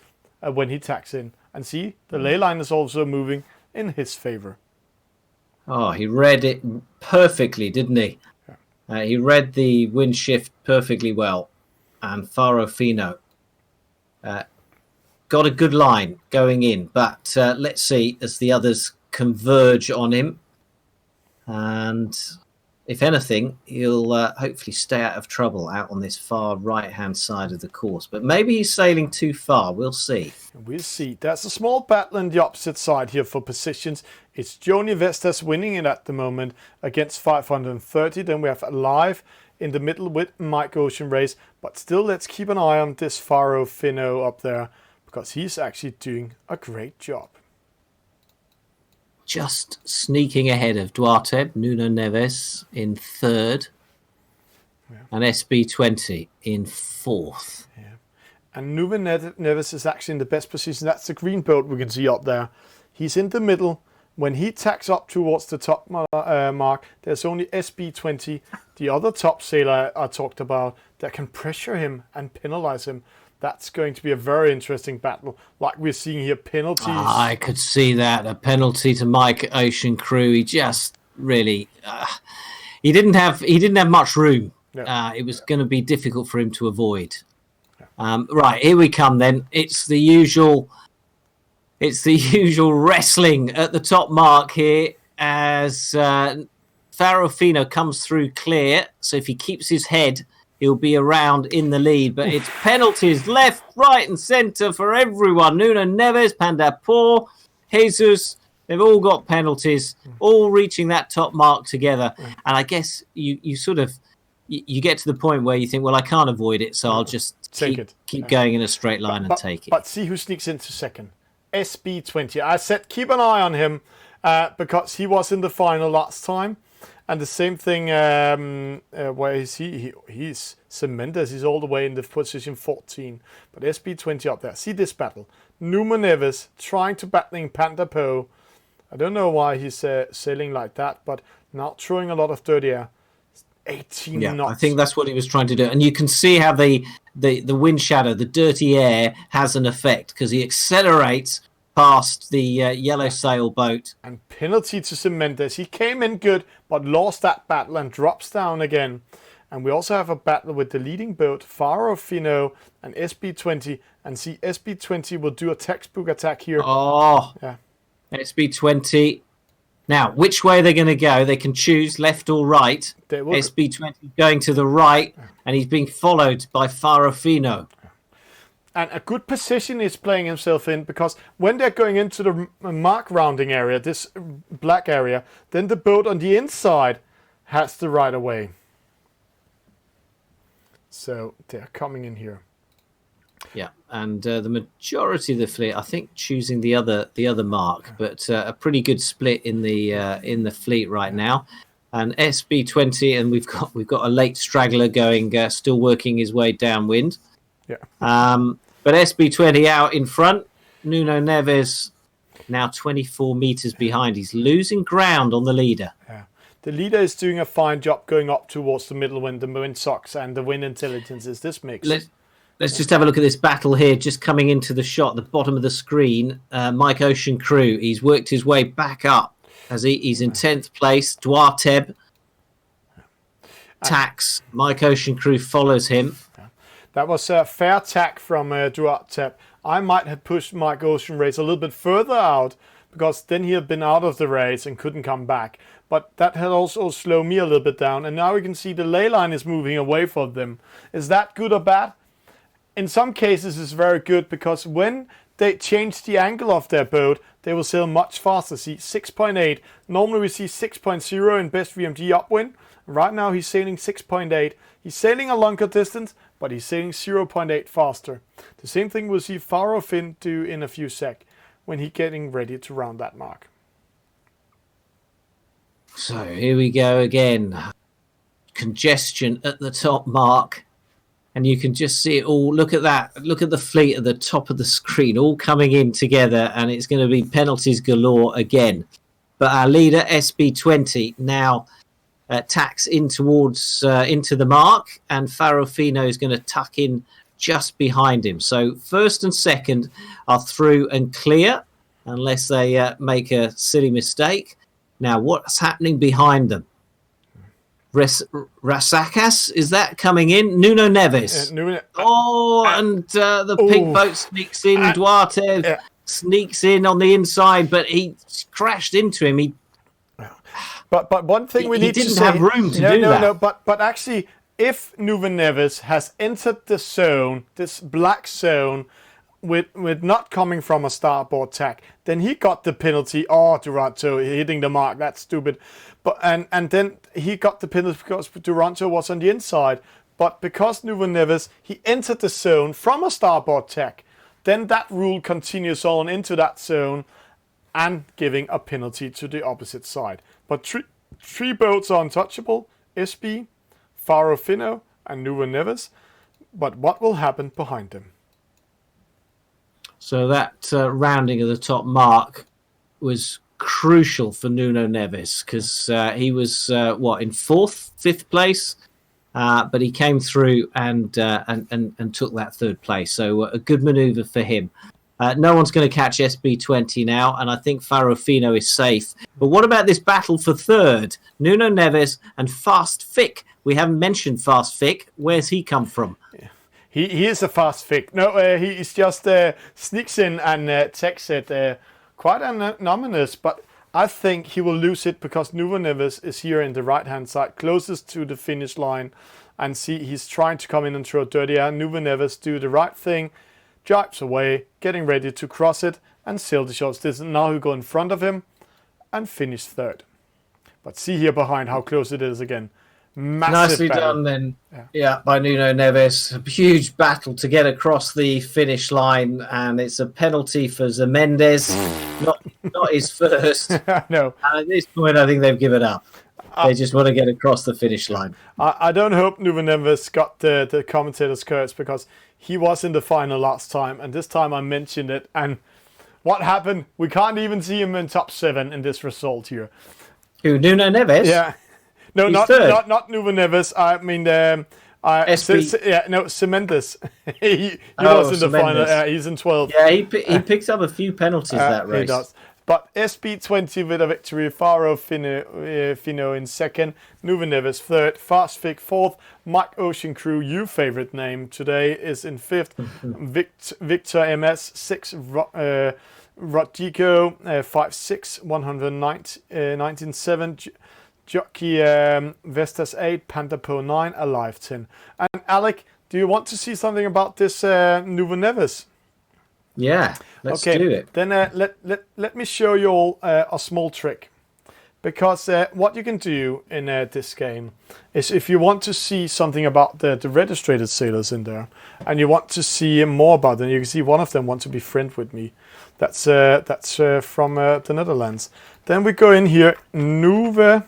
when he tacks in. And see, the ley line is also moving in his favour. Oh, he read it perfectly, didn't he? Yeah. He read the wind shift perfectly well. And Faro Fino got a good line going in, but let's see as the others converge on him. And if anything, he'll hopefully stay out of trouble out on this far right-hand side of the course. But maybe he's sailing too far. We'll see. We'll see. There's a small battle on the opposite side here for positions. It's Joni Vestas winning it at the moment against 530. Then we have Alive in the middle with Mike Ocean Race. But still, let's keep an eye on this Faro Fino up there, because he's actually doing a great job. Just sneaking ahead of Duarte, Nuno Neves in 3rd, and SB20 in 4th. Yeah. And Nuno Neves is actually in the best position. That's the green boat we can see up there. He's in the middle. When he tacks up towards the top mark, there's only SB20, the other top sailor I talked about, that can pressure him and penalize him. That's going to be a very interesting battle. Like we're seeing here, penalties. I could see that. A penalty to Mike Ocean Crew. He just really... he didn't have much room. No. It was going to be difficult for him to avoid. Yeah. Right, here we come then. It's the usual wrestling at the top mark here as Faro Fino comes through clear. So if he keeps his head, he'll be around in the lead. But it's penalties left, right and centre for everyone. Nuno Neves, Pandapor, Jesus, they've all got penalties, all reaching that top mark together. And I guess you sort of... You get to the point where you think, well, I can't avoid it, so I'll just keep going in a straight line and take it. But see who sneaks into second. SB20. I said keep an eye on him because he was in the final last time. And the same thing, where is he? He's Cemendes. He's all the way in the position 14. But SB20 up there. See this battle. Numa Neves trying to battling Panda Po. I don't know why he's sailing like that, but not throwing a lot of dirty air. 18 knots. I think that's what he was trying to do. And you can see how the wind shadow, the dirty air, has an effect because he accelerates past the yellow sailboat. And penalty to Cemendes. He came in good, but lost that battle and drops down again. And we also have a battle with the leading boat, Faro Fino and SB20. And see, SB20 will do a textbook attack here. Oh, yeah. SB20. Now, which way they're going to go? They can choose left or right. SB20 going to the right, and he's being followed by Faro Fino. And a good position he's playing himself in, because when they're going into the mark rounding area, this black area, then the boat on the inside has the right of way. So they're coming in here. Yeah, and the majority of the fleet, I think, choosing the other mark, but a pretty good split in the fleet right now. And SB20, and we've got a late straggler going, still working his way downwind. Yeah. But SB20 out in front. Nuno Neves now 24 meters behind. He's losing ground on the leader. Yeah. The leader is doing a fine job going up towards the middle wind, the wind socks, and the wind intelligence is this mix. Let's just have a look at this battle here, just coming into the shot, the bottom of the screen. Mike Ocean Crew, he's worked his way back up as he's in 10th place. Duarteb, Tax, Mike Ocean Crew follows him. That was a fair tack from Duarteb. I might have pushed Mike Ocean Race a little bit further out, because then he had been out of the race and couldn't come back. But that had also slowed me a little bit down. And now we can see the ley line is moving away from them. Is that good or bad? In some cases, it's very good, because when they change the angle of their boat, they will sail much faster. See, 6.8. Normally we see 6.0 in best VMG upwind. Right now he's sailing 6.8. He's sailing a longer distance, but he's sailing 0.8 faster. The same thing we'll see Faro Finn do in a few sec when he's getting ready to round that mark. So here we go again. Congestion at the top mark. And you can just see it all. Look at that. Look at the fleet at the top of the screen, all coming in together. And it's going to be penalties galore again. But our leader, SB20, now tacks in towards into the mark. And Faro Fino is going to tuck in just behind him. So first and second are through and clear, unless they make a silly mistake. Now, what's happening behind them? Rasakas, is that coming in? Nuno Neves. And the pink boat sneaks in. Duarte sneaks in on the inside, but he crashed into him. But one thing we need to say... He didn't have room to do that. No, but actually, if Nuno Neves has entered the zone, this black zone, with not coming from a starboard tack, then he got the penalty. Oh, Duranto hitting the mark, that's stupid. But and then he got the penalty because Duranto was on the inside. But because Nuno Neves, he entered the zone from a starboard tack, then that rule continues on into that zone and giving a penalty to the opposite side. But three boats are untouchable: SB, Faro Fino, and Nuno Neves. But what will happen behind them? So that rounding of the top mark was crucial for Nuno Neves, because he was in fifth place, but he came through and took that third place. So a good manoeuvre for him. No one's going to catch SB20 now, and I think Faro Fino is safe. But what about this battle for third? Nuno Neves and Fast Fick. We haven't mentioned Fast Fick. Where's he come from? Yeah. He is a fast Fick. No, he is just sneaks in and takes it quite anonymous, but I think he will lose it because Nuno Neves is here in the right-hand side, closest to the finish line, and see he's trying to come in and throw dirty air. Nuno Neves do the right thing, jibes away, getting ready to cross it and sail the short distance. Now he'll go in front of him and finish third. But see here behind how close it is again. Massive Nicely battle. done then, by Nuno Neves. A huge battle to get across the finish line, and it's a penalty for Zemendes. not his first. No. And at this point, I think they've given up. They just want to get across the finish line. I don't hope Nuva Neves got the commentator's curse, because he was in the final last time, and this time I mentioned it. And what happened? We can't even see him in top 7 in this result here. Who, Nuno Neves? Yeah. No, not Nuva Neves. I mean, Cementos. he was in the final. He's in 12. Yeah, he picks up a few penalties that race. He does. But SB20 with a victory. Faro Fino in second. Nuva Neves third. Fast Vic fourth. Mike Ocean Crew, your favorite name today, is in fifth. Victor MS sixth. Rodrigo 5'6", 119.7. Jockey Vestas 8, Pandapo 9, Alive 10. And Alec, do you want to see something about this Nuva Neves? Yeah, let's do it. Then let me show you all a small trick. Because what you can do in this game is, if you want to see something about the registered sailors in there, and you want to see more about them, you can see one of them wants to be friend with me. That's from the Netherlands. Then we go in here, Nuve.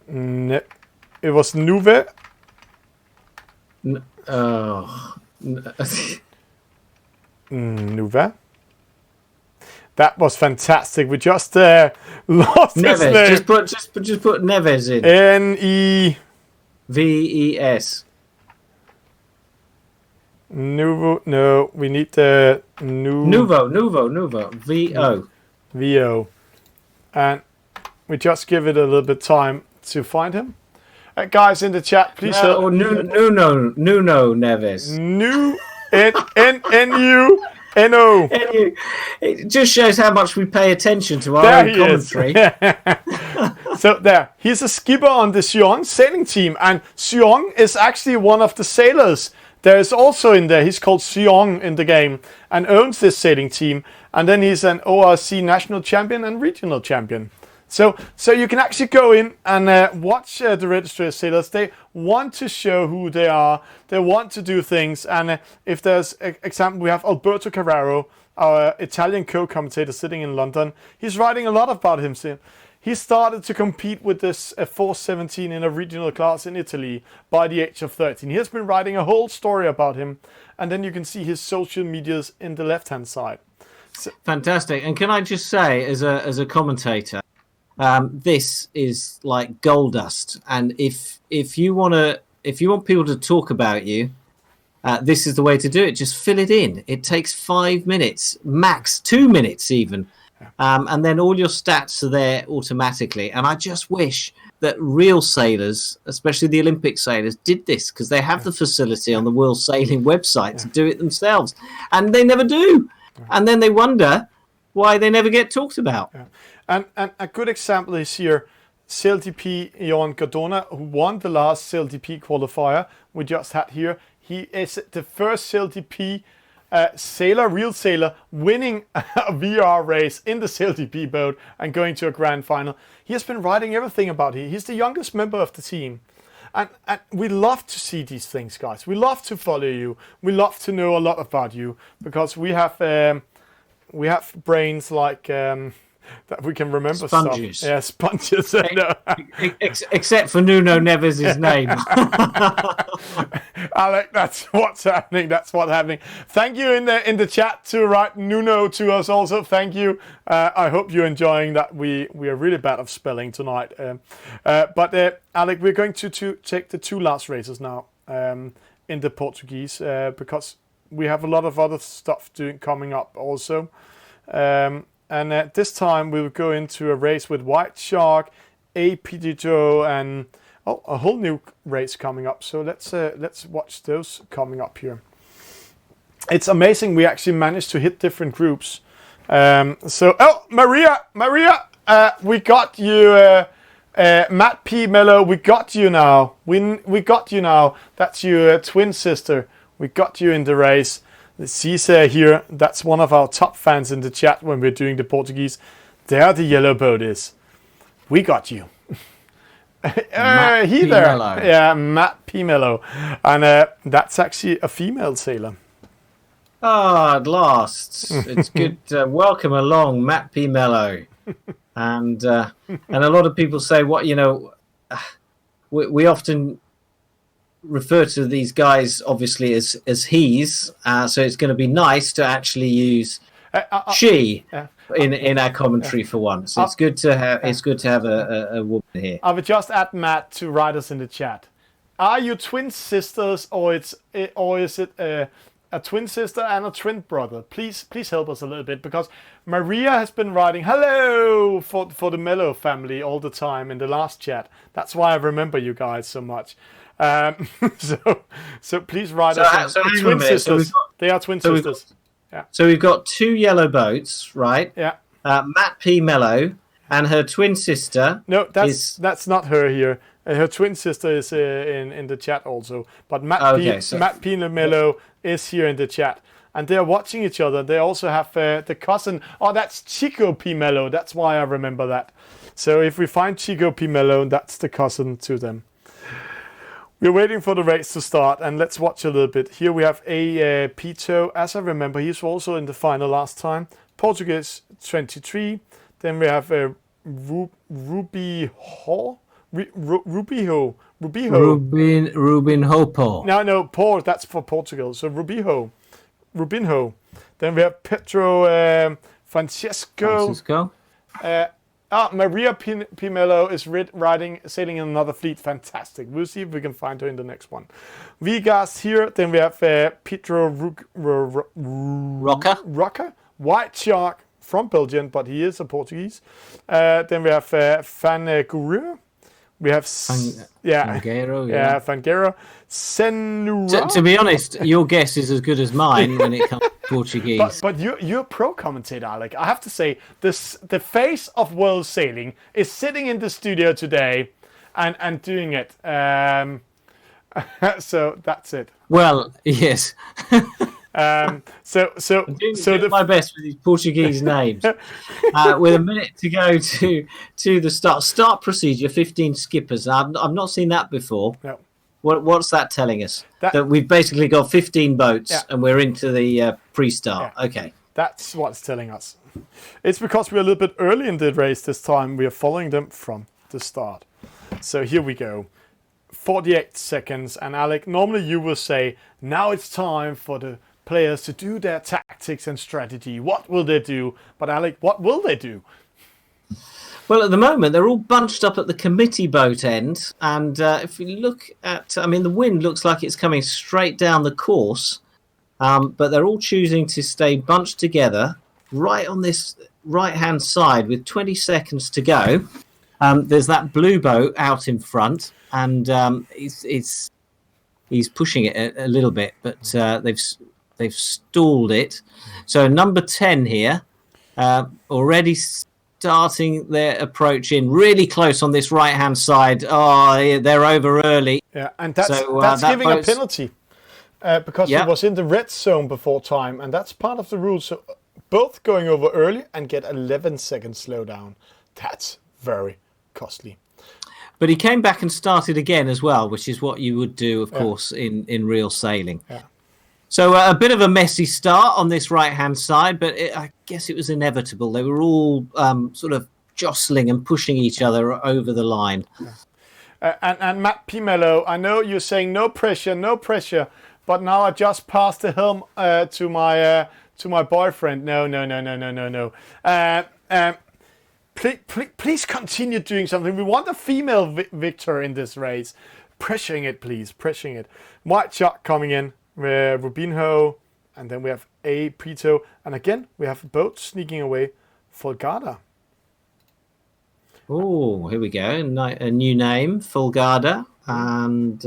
It was Nuve. Nuve. That was fantastic. We just lost his name. Neves. Just put Neves in. Neves. Nuvo. No, we need the Nuvo. VO. And we just give it a little bit time to find him. Guys in the chat, please. Nuno Neves. N-U-N-O. It just shows how much we pay attention to our own commentary. So there, he's a skipper on the Sion sailing team, and Sion is actually one of the sailors. There is also in there, he's called Sion in the game, and owns this sailing team. And then he's an ORC national champion and regional champion. So you can actually go in and watch the registered sailors. They want to show who they are. They want to do things. And if there's example, we have Alberto Carraro, our Italian co-commentator sitting in London. He's writing a lot about him. He started to compete with this 417 in a regional class in Italy by the age of 13. He has been writing a whole story about him. And then you can see his social medias in the left-hand side. So, fantastic. And can I just say, as a commentator, this is like gold dust. And if you want people to talk about you, this is the way to do it. Just fill it in. It takes 5 minutes, max 2 minutes even. And then all your stats are there automatically. And I just wish that real sailors, especially the Olympic sailors, did this, because they have the facility on the World Sailing website to do it themselves. And they never do. And then they wonder why they never get talked about. Yeah. And a good example is here, CLTP Jon Cardona, who won the last CLTP qualifier we just had here. He is the first CLTP real sailor, winning a VR race in the CLTP boat and going to a grand final. He has been writing everything about it. He's the youngest member of the team. And we love to see these things, guys. We love to follow you. We love to know a lot about you, because we have brains like that we can remember sponges. Stuff. Yeah, sponges. Except for Nuno Neves' name. Alec, that's what's happening. That's what's happening. Thank you in the chat to write Nuno to us also. Thank you. I hope you're enjoying that. We are really bad at spelling tonight. But Alec, we're going to take the 2 last races now in the Portuguese, because we have a lot of other stuff coming up also. And this time we will go into a race with White Shark, APDJO, and a whole new race coming up. So let's watch those coming up here. It's amazing we actually managed to hit different groups. Maria, we got you. Matt P. Mello, we got you now. We got you now. That's your twin sister. We got you in the race. Cesar here, that's one of our top fans in the chat when we're doing the Portuguese. There the yellow boat is. We got you. Matt P. Mello. Yeah, Matt P. Mello. And that's actually a female sailor. At last. It's good. Welcome along, Matt P. Mello. and a lot of people say, "What we often refer to these guys obviously as he's, so it's going to be nice to actually use she in our commentary for once. It's good to have a woman here. I would just add Matt to write us in the chat. Are you twin sisters, or is it a twin sister and a twin brother? Please help us a little bit, because Maria has been writing hello for the Mello family all the time in the last chat. That's why I remember you guys so much. So please write us. Twin sisters. They are twin sisters. So we've got 2 yellow boats, right? Yeah. Matt P. Mello and her twin sister. No, that's not her here. Her twin sister is in the chat also. But Matt P. Mello is here in the chat. And they're watching each other. They also have the cousin. Oh, that's Chico P. Mello. That's why I remember that. So if we find Chico P. Mello, that's the cousin to them. We're waiting for the race to start, and let's watch a little bit. Here we have a Pito. As I remember, he was also in the final last time. Portuguese 23. Then we have a Rubiho. Rubinho. No, Paul. That's for Portugal. So Rubinho. Then we have Pedro Francesco. Maria Pimello is sailing in another fleet. Fantastic. We'll see if we can find her in the next one. Vigas here. Then we have Pedro Rocker. White Shark from Belgium, but he is a Portuguese. Then we have Van Guru. We have Fangero. Senura. To be honest, your guess is as good as mine when it comes to Portuguese. But you're a pro commentator, Alec. I have to say, the face of world sailing is sitting in the studio today and doing it. So that's it. Well, yes. I'm doing my best with these Portuguese names. With a minute to go to the start procedure, 15 skippers. I've not seen that before. No. What's that telling us? That we've basically got 15 boats and we're into the pre-start. Yeah. Okay. That's what's telling us. It's because we're a little bit early in the race this time. We are following them from the start. So here we go. 48 seconds. And Alec, normally you will say, now it's time for the players to do their tactics and strategy. What will they do? But Alec, what will they do? Well, at the moment, they're all bunched up at the committee boat end. And if we look at, the wind looks like it's coming straight down the course. But they're all choosing to stay bunched together right on this right-hand side with 20 seconds to go. There's that blue boat out in front. And he's pushing it a little bit, but they've stalled it. So number 10 here, already starting their approach in really close on this right-hand side. Oh, they're over early. Yeah, and that's giving a penalty because it was in the red zone before time, and that's part of the rules. So both going over early and get 11 seconds slowdown. That's very costly. But he came back and started again as well, which is what you would do, of course, in real sailing. Yeah. So a bit of a messy start on this right-hand side, but I guess it was inevitable. They were all sort of jostling and pushing each other over the line. Yeah. And Matt P. Mello, I know you're saying no pressure, but now I just passed the helm to my boyfriend. No. Please continue doing something. We want a female victor in this race. Pressuring it, please. Pressuring it. White Shark coming in. Rubinho. And then we have a Pito. And again, we have a boat sneaking away. Fulgada. Oh, here we go. A new name. Fulgada. And,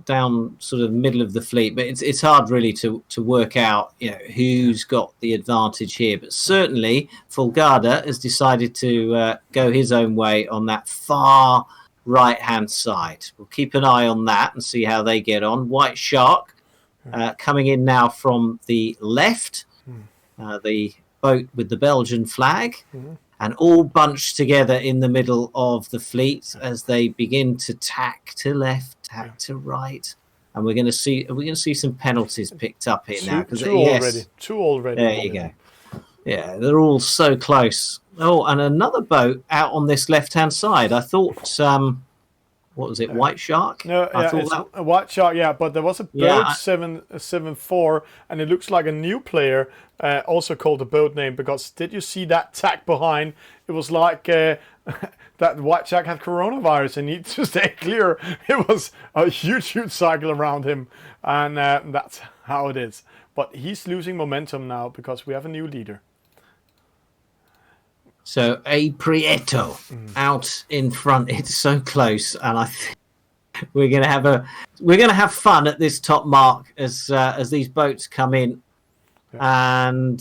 down sort of middle of the fleet. But it's hard really to work out, who's got the advantage here. But certainly, Fulgada has decided to go his own way on that far right-hand side. We'll keep an eye on that and see how they get on. White Shark coming in now from the left, the boat with the Belgian flag, and all bunched together in the middle of the fleet as they begin to tack to left, tack to right. And we're going to see some penalties picked up here now. Two already. There you go. Yeah, they're all so close. Oh, and another boat out on this left-hand side. I thought, what was it, White Shark? No, I yeah, thought it's that. a White Shark, yeah, but there was a Yeah, boat 774, and it looks like a new player, also called the boat name, because did you see that tag behind? It was like that White Shark had coronavirus and needs to stay clear. It was a huge cycle around him, and that's how it is. But he's losing momentum now because we have a new leader. So a Prieto out in front. It's so close, and I think we're gonna have fun at this top mark as these boats come in, and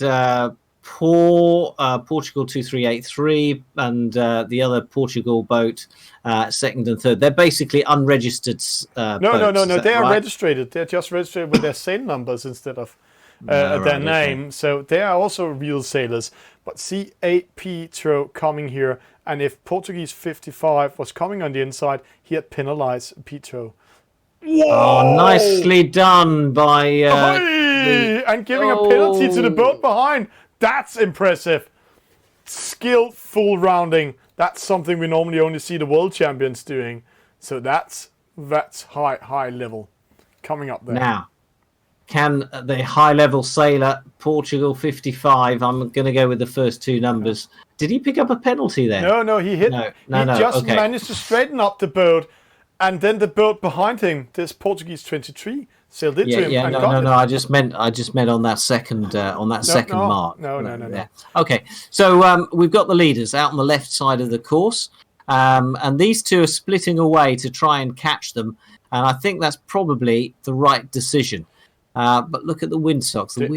Portugal 2383 and the other Portugal boat second and third. They're basically unregistered. No. Boats, They are right? registered. They're just registered with their sail numbers instead of Right, their okay. name. So they are also real sailors. But see 8 Petro coming here. And if Portuguese 55 was coming on the inside, he had penalized Petro. Oh, nicely done by. And giving a penalty to the boat behind. That's impressive. Skillful rounding. That's something we normally only see the world champions doing. So that's high level coming up there. Now, can the high-level sailor, Portugal 55, I'm going to go with the first two numbers. Did he pick up a penalty there? No, he hit. No, he just okay. managed to straighten up the boat, and then the boat behind him, this Portuguese 23, sailed into him. And got it. I just meant on that second mark. No. Yeah. Okay, so we've got the leaders out on the left side of the course, and these two are splitting away to try and catch them, and I think that's probably the right decision. But look at the windsocks. But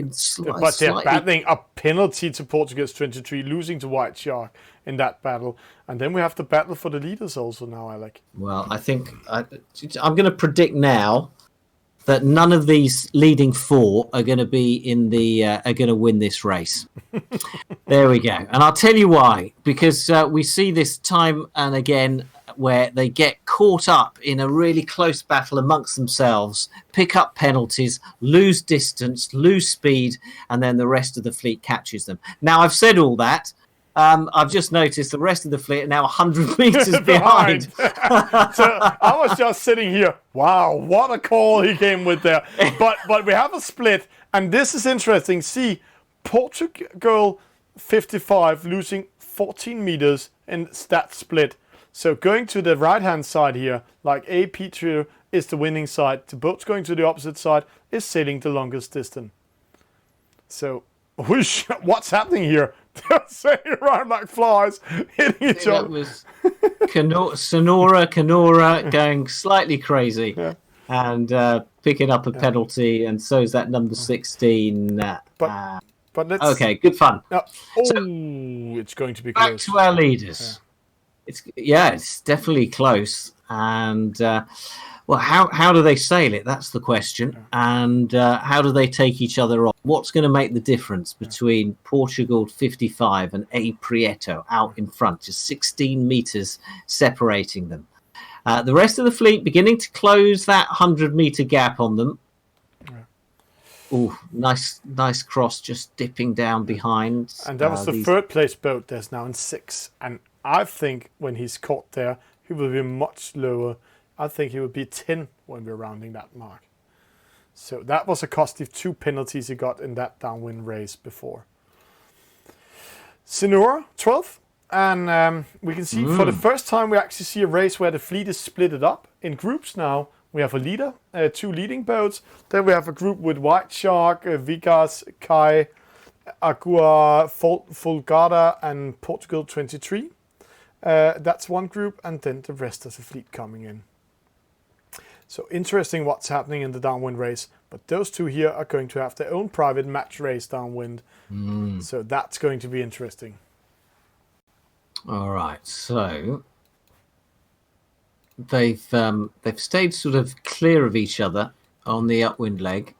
they're battling a penalty to Portuguese 23, losing to White Shark in that battle. And then we have to battle for the leaders also now, Alec. Well, I think I'm going to predict now that none of these leading four are going to be are going to win this race. There we go. And I'll tell you why. Because we see this time and again where they get caught up in a really close battle amongst themselves, pick up penalties, lose distance, lose speed, and then the rest of the fleet catches them. Now, I've said all that. I've just noticed the rest of the fleet are now 100 meters behind. So I was just sitting here. Wow, what a call he came with there. But we have a split, and this is interesting. See, Portugal 55 losing 14 meters in that split. So going to the right-hand side here, like A Petru is the winning side. The boats going to the opposite side is sailing the longest distance. So, what's happening here? They're sailing around like flies, hitting each other. That was Canora going slightly crazy and picking up a penalty, and so is that number 16. But let's... Okay, good fun. It's going to be Back close. to our leaders. It's definitely close, and how do they sail it? That's the question. And how do they take each other on? What's going to make the difference between Portugal 55 and A Prieto out in front? Just 16 meters separating them. The rest of the fleet beginning to close that 100-meter gap on them. Oh, nice cross, just dipping down behind. And that was the third place boat. There's now in 6, and I think when he's caught there, he will be much lower. I think he will be 10 when we're rounding that mark. So that was a costly 2 penalties he got in that downwind race before. Senora, 12th. And we can see for the first time we actually see a race where the fleet is splitted up in groups now. We have a leader, 2 leading boats. Then we have a group with White Shark, Vigas, Kai, Agua, Fulgada, and Portugal 23. That's one group, and then the rest of the fleet coming in. So interesting what's happening in the downwind race. But those two here are going to have their own private match race downwind. So that's going to be interesting. All right, so they've stayed sort of clear of each other on the upwind leg,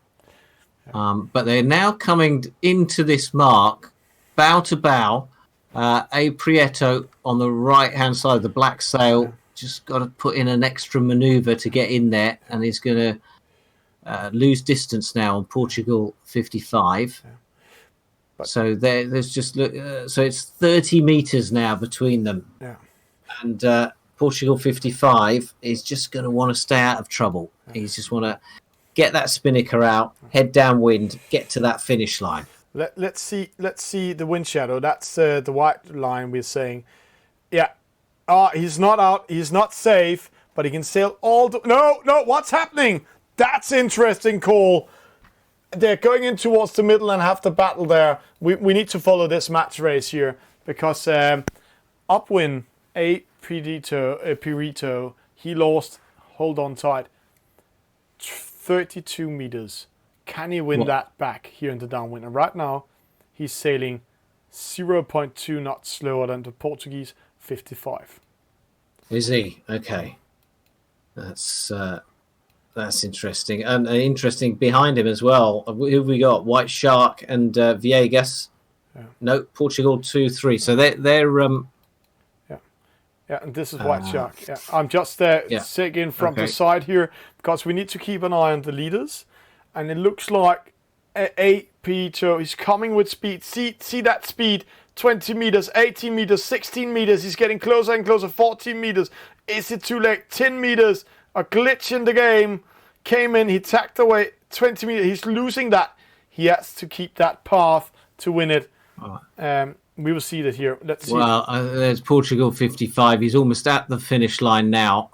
but they're now coming into this mark, bow to bow. A Prieto on the right-hand side of the black sail, just got to put in an extra manoeuvre to get in there, and he's going to lose distance now on Portugal 55. So there's just so it's 30 meters now between them. Yeah. And Portugal 55 is just going to want to stay out of trouble. He's just want to get that spinnaker out, head downwind, get to that finish line. Let's see the wind shadow. That's the white line we're saying. Yeah. He's not out. He's not safe, but he can sail all the... No, what's happening? That's interesting call. They're going in towards the middle and have the battle there. We need to follow this match race here because upwind, Pirito, he lost, hold on tight, 32 meters. Can he win that back here in the downwind? And right now, he's sailing 0.2 knots slower than the Portuguese 55. Is he? Okay. That's interesting. And interesting behind him as well. Who have we got? White Shark and Viegas. Yeah. No, Portugal 2-3. So they're Yeah, and this is White Shark. Yeah, I'm just taking from the side here because we need to keep an eye on the leaders. And it looks like Peter, he's coming with speed. See that speed? 20 meters, 18 meters, 16 meters. He's getting closer and closer. 14 meters. Is it too late? 10 meters. A glitch in the game. Came in. He tacked away 20 meters. He's losing that. He has to keep that path to win it. We will see that here. Let's see. Well, there's Portugal 55. He's almost at the finish line now.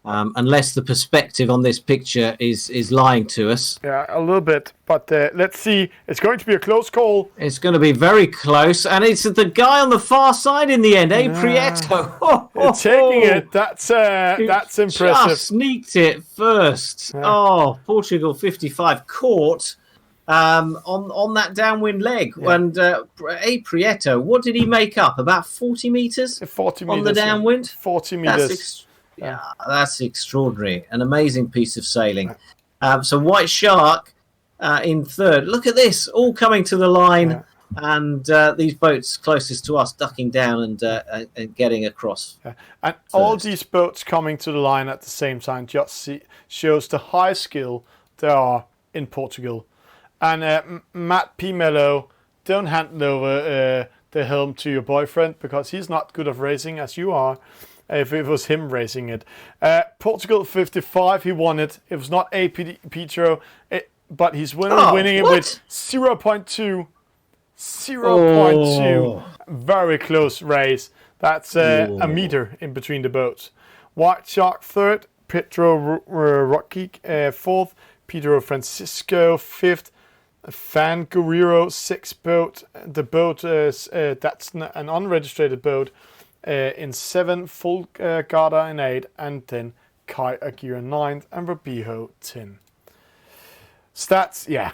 Unless the perspective on this picture is lying to us. Yeah, a little bit. But let's see. It's going to be a close call. It's going to be very close. And it's the guy on the far side in the end, Prieto. Taking it. That's impressive. Just sneaked it first. Yeah. Oh, Portugal 55 caught on that downwind leg. Yeah. And Prieto, what did he make up? About 40 meters? 40 meters. On the downwind? 40 meters. Yeah, that's extraordinary. An amazing piece of sailing. So White Shark in third. Look at this, all coming to the line, and these boats closest to us ducking down and getting across. Yeah. And all these boats coming to the line at the same time just shows the high skill there are in Portugal. And Matt P. Mello, don't hand over the helm to your boyfriend because he's not good at racing as you are. If it was him racing it. Portugal 55, he won it. It was not Pedro, but he's winning it with 0.2. 0.2. Very close race. That's a meter in between the boats. White Shark third, Pedro Rocky fourth, Pedro Francisco fifth, Fan Guerrero sixth boat. The boat is that's an unregistered boat. In 7, Full Garda in 8, and then Kai Aguirre 9th, and Rabijo 10. Stats, yeah.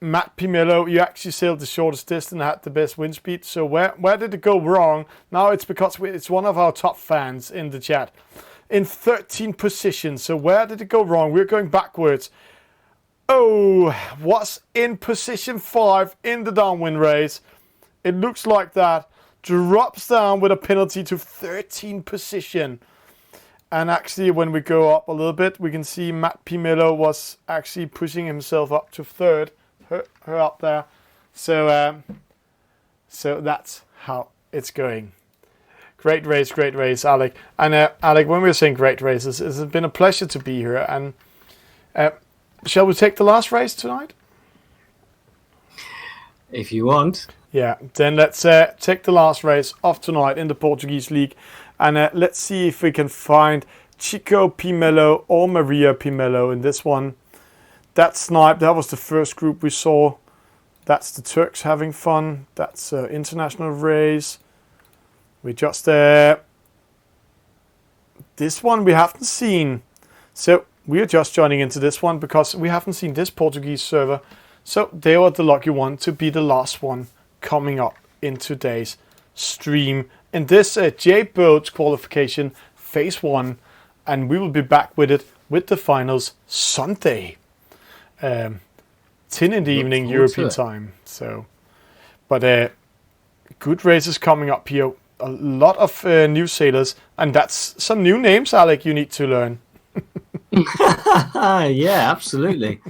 Matt Pimello, you actually sailed the shortest distance, had the best wind speed. So where did it go wrong? Now it's because it's one of our top fans in the chat. In 13 position. So where did it go wrong? We're going backwards. Oh, was in position 5 in the downwind race. It looks like that. Drops down with a penalty to 13 position. And actually, when we go up a little bit, we can see Matt Pimello was actually pushing himself up to third. Her up there. So that's how it's going. Great race, Alec. And Alec, when we were saying great races, it's been a pleasure to be here. And shall we take the last race tonight? If you want. Yeah, then let's take the last race of tonight in the Portuguese League. And let's see if we can find Chico Pimello or Maria Pimello in this one. That snipe, that was the first group we saw. That's the Turks having fun. That's international race. We just... this one we haven't seen. So we are just joining into this one because we haven't seen this Portuguese server. So they were the lucky one to be the last one coming up in today's stream in this J-Boat qualification phase 1, and we will be back with it with the finals Sunday, 10 in the evening European time. So, but good races coming up here. A lot of new sailors, and that's some new names, Alec, you need to learn. Yeah, absolutely.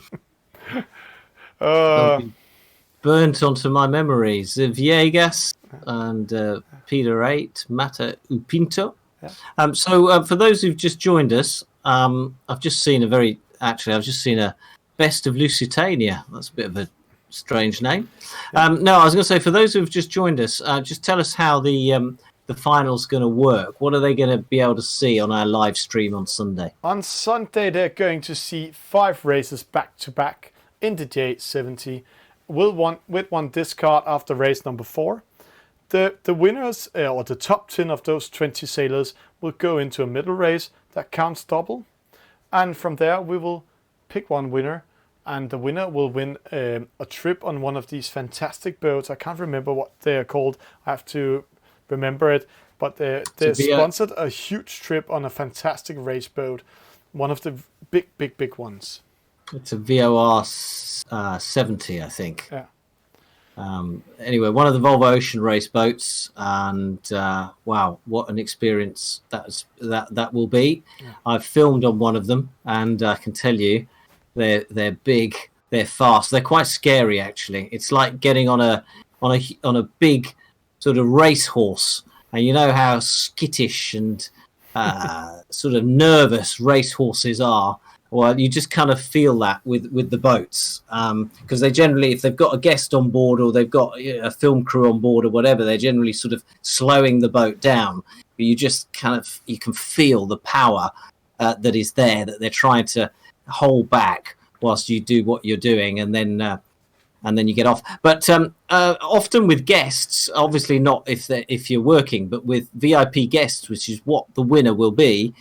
burnt onto my memories. Viegas and Peter 8, Mata Upinto. Yeah. So for those who've just joined us, I've just seen a Best of Lusitania. That's a bit of a strange name. No, I was going to say, for those who've just joined us, just tell us how the final's going to work. What are they going to be able to see on our live stream on Sunday? On Sunday, they're going to see 5 races back to back in the J70, with one discard after race number 4. The winners, or the top 10 of those 20 sailors, will go into a middle race that counts double. And from there, we will pick one winner. And the winner will win a trip on one of these fantastic boats. I can't remember what they are called. I have to remember it. But they sponsored a huge trip on a fantastic race boat. One of the big ones. It's a VOR 70, I think. Yeah. Anyway, one of the Volvo Ocean Race boats, and wow, what an experience that will be. Yeah. I've filmed on one of them, and I can tell you, they're big, they're fast, they're quite scary actually. It's like getting on a big sort of racehorse, and you know how skittish and sort of nervous racehorses are. Well, you just kind of feel that with the boats, because they generally, if they've got a guest on board or they've got a film crew on board or whatever, they're generally sort of slowing the boat down. But you just you can feel the power that is there, that they're trying to hold back whilst you do what you're doing, and then you get off. But often with guests, obviously not if you're working, but with VIP guests, which is what the winner will be.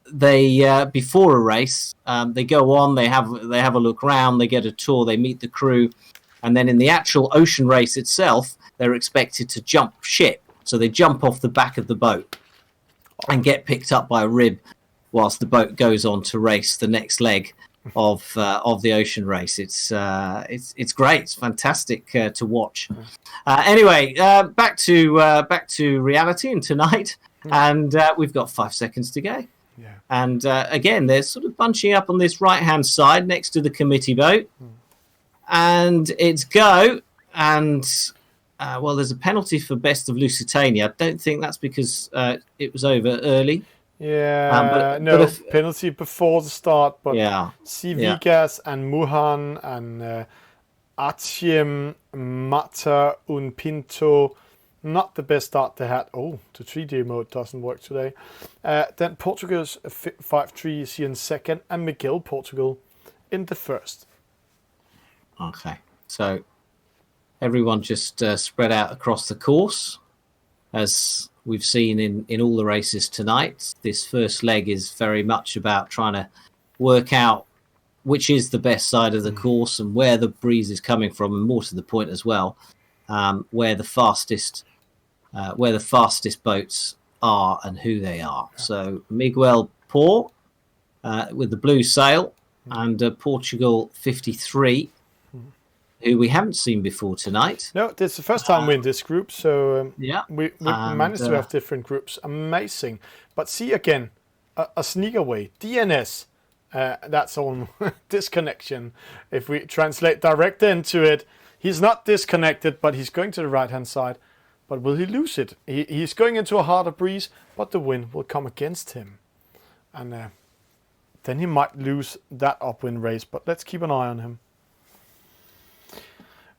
They before a race, they go on, they have a look around, they get a tour, they meet the crew, and then in the actual ocean race itself, they're expected to jump ship. So they jump off the back of the boat and get picked up by a rib whilst the boat goes on to race the next leg of the ocean race. It's great. It's fantastic to watch. Anyway, back to reality and tonight, and we've got 5 seconds to go. Yeah. And again, they're sort of bunching up on this right-hand side next to the committee boat. And it's go. And, well, there's a penalty for Best of Lusitania. I don't think that's because it was over early. Yeah, penalty before the start. But Civigas and Muhan and Atiem, Mata, Unpinto, not the best start they had. Oh, the 3D mode doesn't work today. Then Portugal's 5-3 is here in second, and Miguel Portugal in the first. Okay, so everyone just spread out across the course, as we've seen in all the races tonight. This first leg is very much about trying to work out which is the best side of the course and where the breeze is coming from, and more to the point as well, where the fastest boats are and who they are. So Miguel Por with the blue sail, and Portugal 53, who we haven't seen before tonight. No, this is the first time we're in this group, so we managed to have different groups. Amazing. But see again, a sneak away. DNS, that's on disconnection. If we translate direct into it, he's not disconnected, but he's going to the right-hand side. But will he lose it? He's going into a harder breeze, but the wind will come against him. And then he might lose that upwind race, but let's keep an eye on him.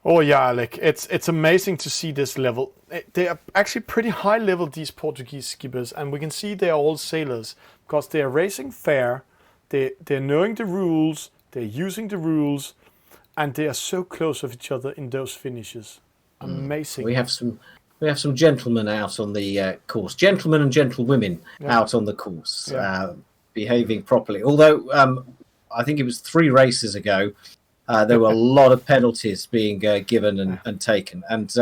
Oh yeah, like it's amazing to see this level. They are actually pretty high level, these Portuguese skippers, and we can see they are all sailors because they are racing fair. They're knowing the rules, they're using the rules, and they are so close of each other in those finishes. Amazing. We have some gentlemen out on the course, gentlemen and gentlewomen out on the course, behaving properly. Although I think it was 3 races ago, there were a lot of penalties being given and taken, and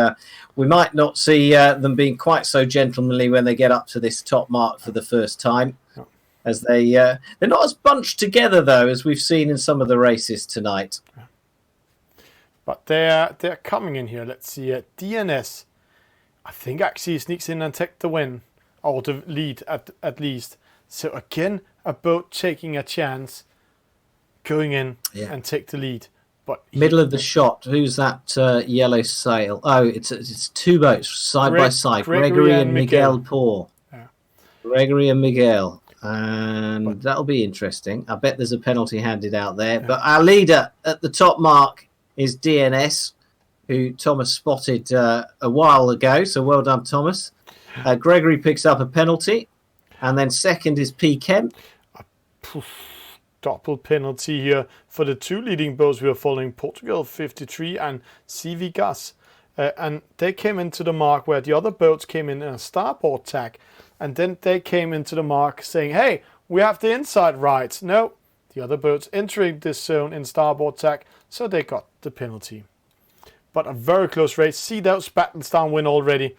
we might not see them being quite so gentlemanly when they get up to this top mark for the first time, as they're not as bunched together though as we've seen in some of the races tonight. But they're coming in here. Let's see. DNS, I think, actually sneaks in and takes the win, or the lead at least. So again, a boat taking a chance, going in and take the lead. But Middle of the shot. Who's that yellow sail? Oh, it's two boats side by side. Gregory and Miguel Pour. Yeah. Gregory and Miguel. And that'll be interesting. I bet there's a penalty handed out there. Yeah. But our leader at the top mark is DNS, who Thomas spotted a while ago. So well done, Thomas. Gregory picks up a penalty. And then second is P. Kemp. Double penalty here for the two leading boats we are following, Portugal 53 and CV Gas. And they came into the mark where the other boats came in a starboard tack. And then they came into the mark saying, hey, we have the inside right. No, the other boats entering this zone in starboard tack, so they got the penalty. But a very close race. See those battles downwind already.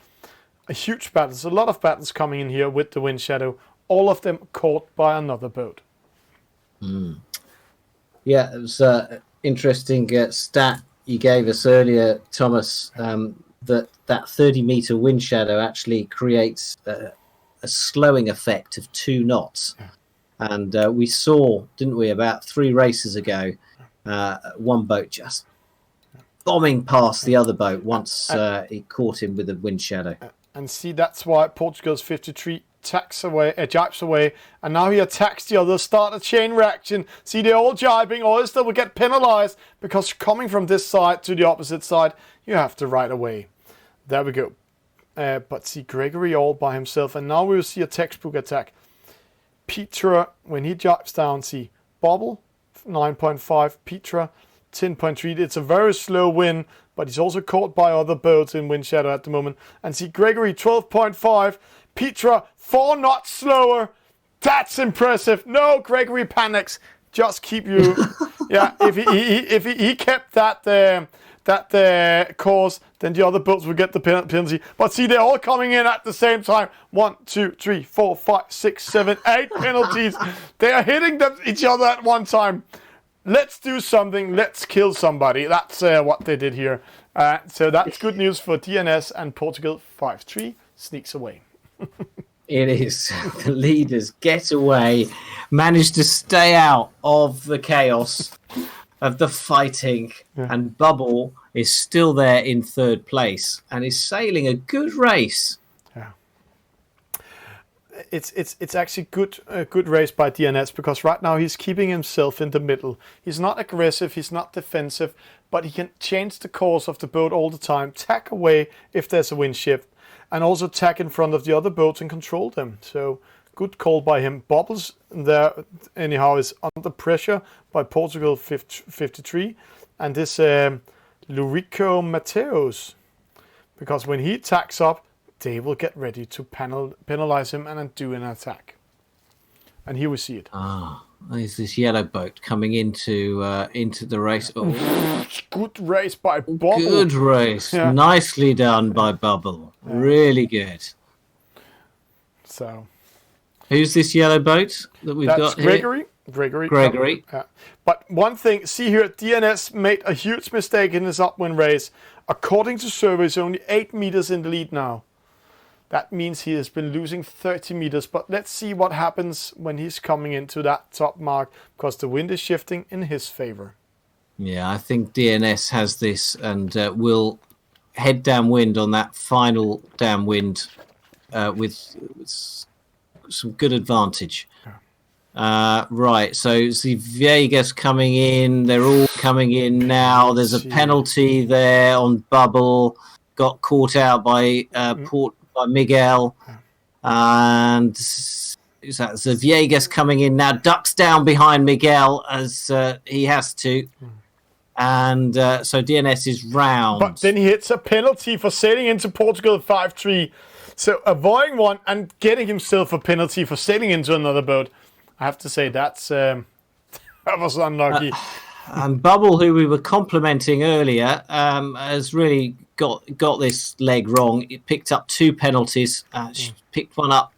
A huge battle. There's a lot of battles coming in here with the wind shadow. All of them caught by another boat. Yeah, it was an interesting stat you gave us earlier, Thomas, that 30-meter wind shadow actually creates a slowing effect of 2 knots. Yeah. And we saw, didn't we, about 3 races ago, one boat just bombing past the other boat once it caught him with a wind shadow. And see, that's why Portugal's 53 jibes away, and now he attacks the others, start a chain reaction. See, they're all jibing, or still will get penalized, because coming from this side to the opposite side, you have to right away. There we go. But see, Gregory all by himself, and now we will see a textbook attack. Petra, when he jibes down, see, Bobble, 9.5, Petra, 10.3. It's a very slow win, but he's also caught by other boats in wind shadow at the moment. And see, Gregory, 12.5, Petra, 4 knots slower. That's impressive. No, Gregory panics. Just keep you. Yeah, if he kept that course, then the other boats would get the penalty. But see, they're all coming in at the same time. 1, 2, 3, 4, 5, 6, 7, 8 penalties. They are hitting each other at one time. Let's do something. Let's kill somebody. That's what they did here. So that's good news for DNS, and Portugal 5-3 sneaks away. It is. The leaders get away, manage to stay out of the chaos of the fighting, and Bubble is still there in 3rd place and is sailing a good race. Yeah, it's actually a good race by DNS, because right now he's keeping himself in the middle. He's not aggressive, he's not defensive, but he can change the course of the boat all the time, tack away if there's a wind shift, and also tack in front of the other boats and control them. So good call by him. Bubbles there anyhow is under pressure by Portugal 53, and this Lurico Mateos, because when he tacks up, they will get ready to penalize him and do an attack. And here we see it. There's this yellow boat coming into the race. Oh. Good race by Bubble. Good race. Yeah. Nicely done by Bubble. Yeah. Really good. So, who's this yellow boat that we've got Gregory. Here? Gregory. Yeah. But one thing, see here, DNS made a huge mistake in this upwind race. According to surveys, only 8 meters in the lead now. That means he has been losing 30 meters. But let's see what happens when he's coming into that top mark, because the wind is shifting in his favor. Yeah, I think DNS has this and will head downwind on that final downwind with some good advantage. Right, so see Viegas coming in. They're all coming in now. There's a penalty there on Bubble. Got caught out by by Miguel, and who's that? So Viegas coming in now, ducks down behind Miguel as he has to, and so DNS is round. But then he hits a penalty for sailing into Portugal 5-3, so avoiding one and getting himself a penalty for sailing into another boat. I have to say that's that was unlucky. And Bubble, who we were complimenting earlier, has really got this leg wrong. It picked up 2 penalties. She picked one up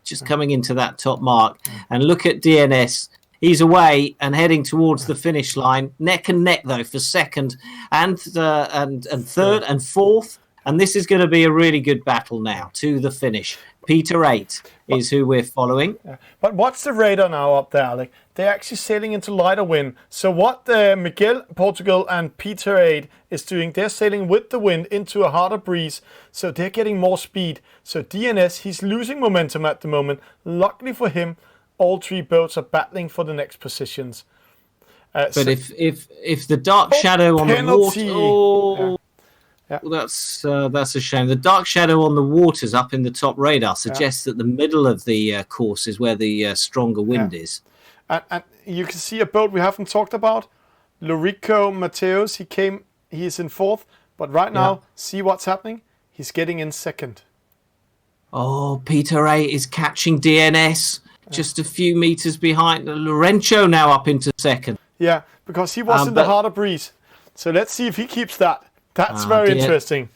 just coming into that top mark. And look at DNS. He's away and heading towards the finish line. Neck and neck, though, for second and third and fourth. And this is going to be a really good battle now to the finish. Peter 8 is who we're following. Yeah. But what's the radar now up there, Alec? They're actually sailing into lighter wind. So what Miguel, Portugal, and Peter 8 is doing, they're sailing with the wind into a harder breeze. So they're getting more speed. So DNS, he's losing momentum at the moment. Luckily for him, all three boats are battling for the next positions. But so, if the dark shadow on penalty. the water... Yeah. Well, that's a shame. The dark shadow on the waters up in the top radar suggests that the middle of the course is where the stronger wind is. And you can see a boat we haven't talked about. Lorico Mateos, he's in 4th, but right now, see what's happening? He's getting in 2nd. Oh, Peter 8 is catching DNS just a few meters behind. Lorenzo now up into 2nd. Yeah, because he was in the harder breeze. So let's see if he keeps that. That's very interesting.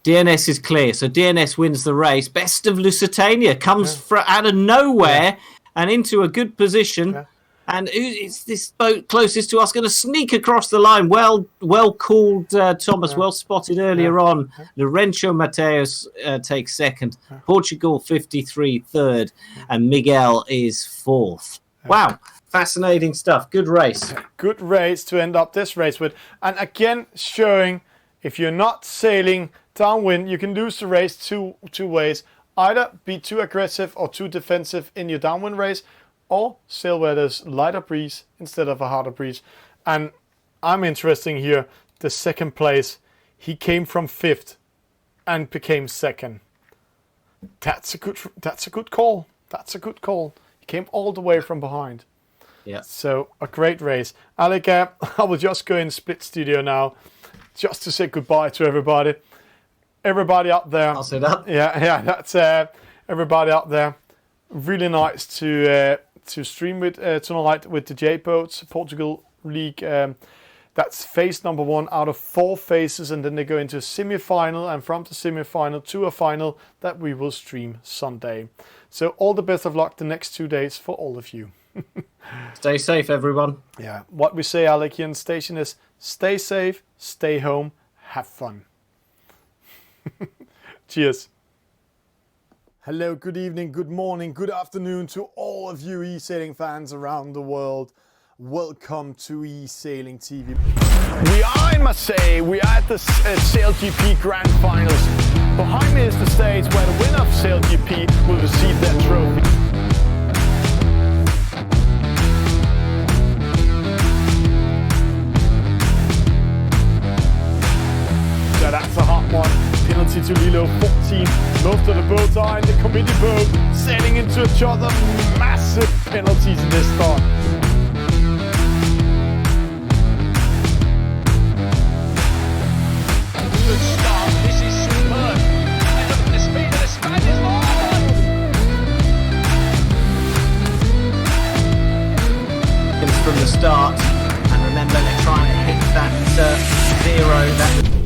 DNS is clear. So DNS wins the race. Best of Lusitania comes out of nowhere and into a good position. Yeah. And is this boat closest to us going to sneak across the line? Well called, Thomas. Well spotted earlier on. Lorenzo Mateos takes 2nd. Portugal 53 3rd. And Miguel is 4th. Wow. Fascinating stuff. Good race. Good race to end up this race with. And again, showing... if you're not sailing downwind, you can lose the race two ways. Either be too aggressive or too defensive in your downwind race, or sail where there's lighter breeze instead of a harder breeze. And I'm interested here, the 2nd place. He came from 5th and became 2nd. That's a good call. That's a good call. He came all the way from behind. Yeah. So a great race. Alec, I will just go in split studio now, just to say goodbye to everybody. Everybody up there. I'll say that. Yeah, that's everybody up there. Really nice to stream with tonight with the J Boats Portugal League. That's phase number 1 out of 4 phases, and then they go into a semi-final, and from the semi-final to a final that we will stream Sunday. So all the best of luck the next 2 days for all of you. Stay safe, everyone. Yeah, what we say, Alec, here in the station is stay safe, stay home, have fun. Cheers. Hello, good evening, good morning, good afternoon to all of you e-sailing fans around the world. Welcome to e-sailing TV. We are in Marseille, we are at the Sail GP Grand Finals. Behind me is the stage where the winner of Sail GP will receive their trophy. That's a hot one. Penalty to Lilo 14. Most of the boats are in the committee boat, sailing into each other. Massive penalties in this start. Good start. This is superb. And look at the speed of the Spaniards. From the start, and remember they're trying to hit that 0.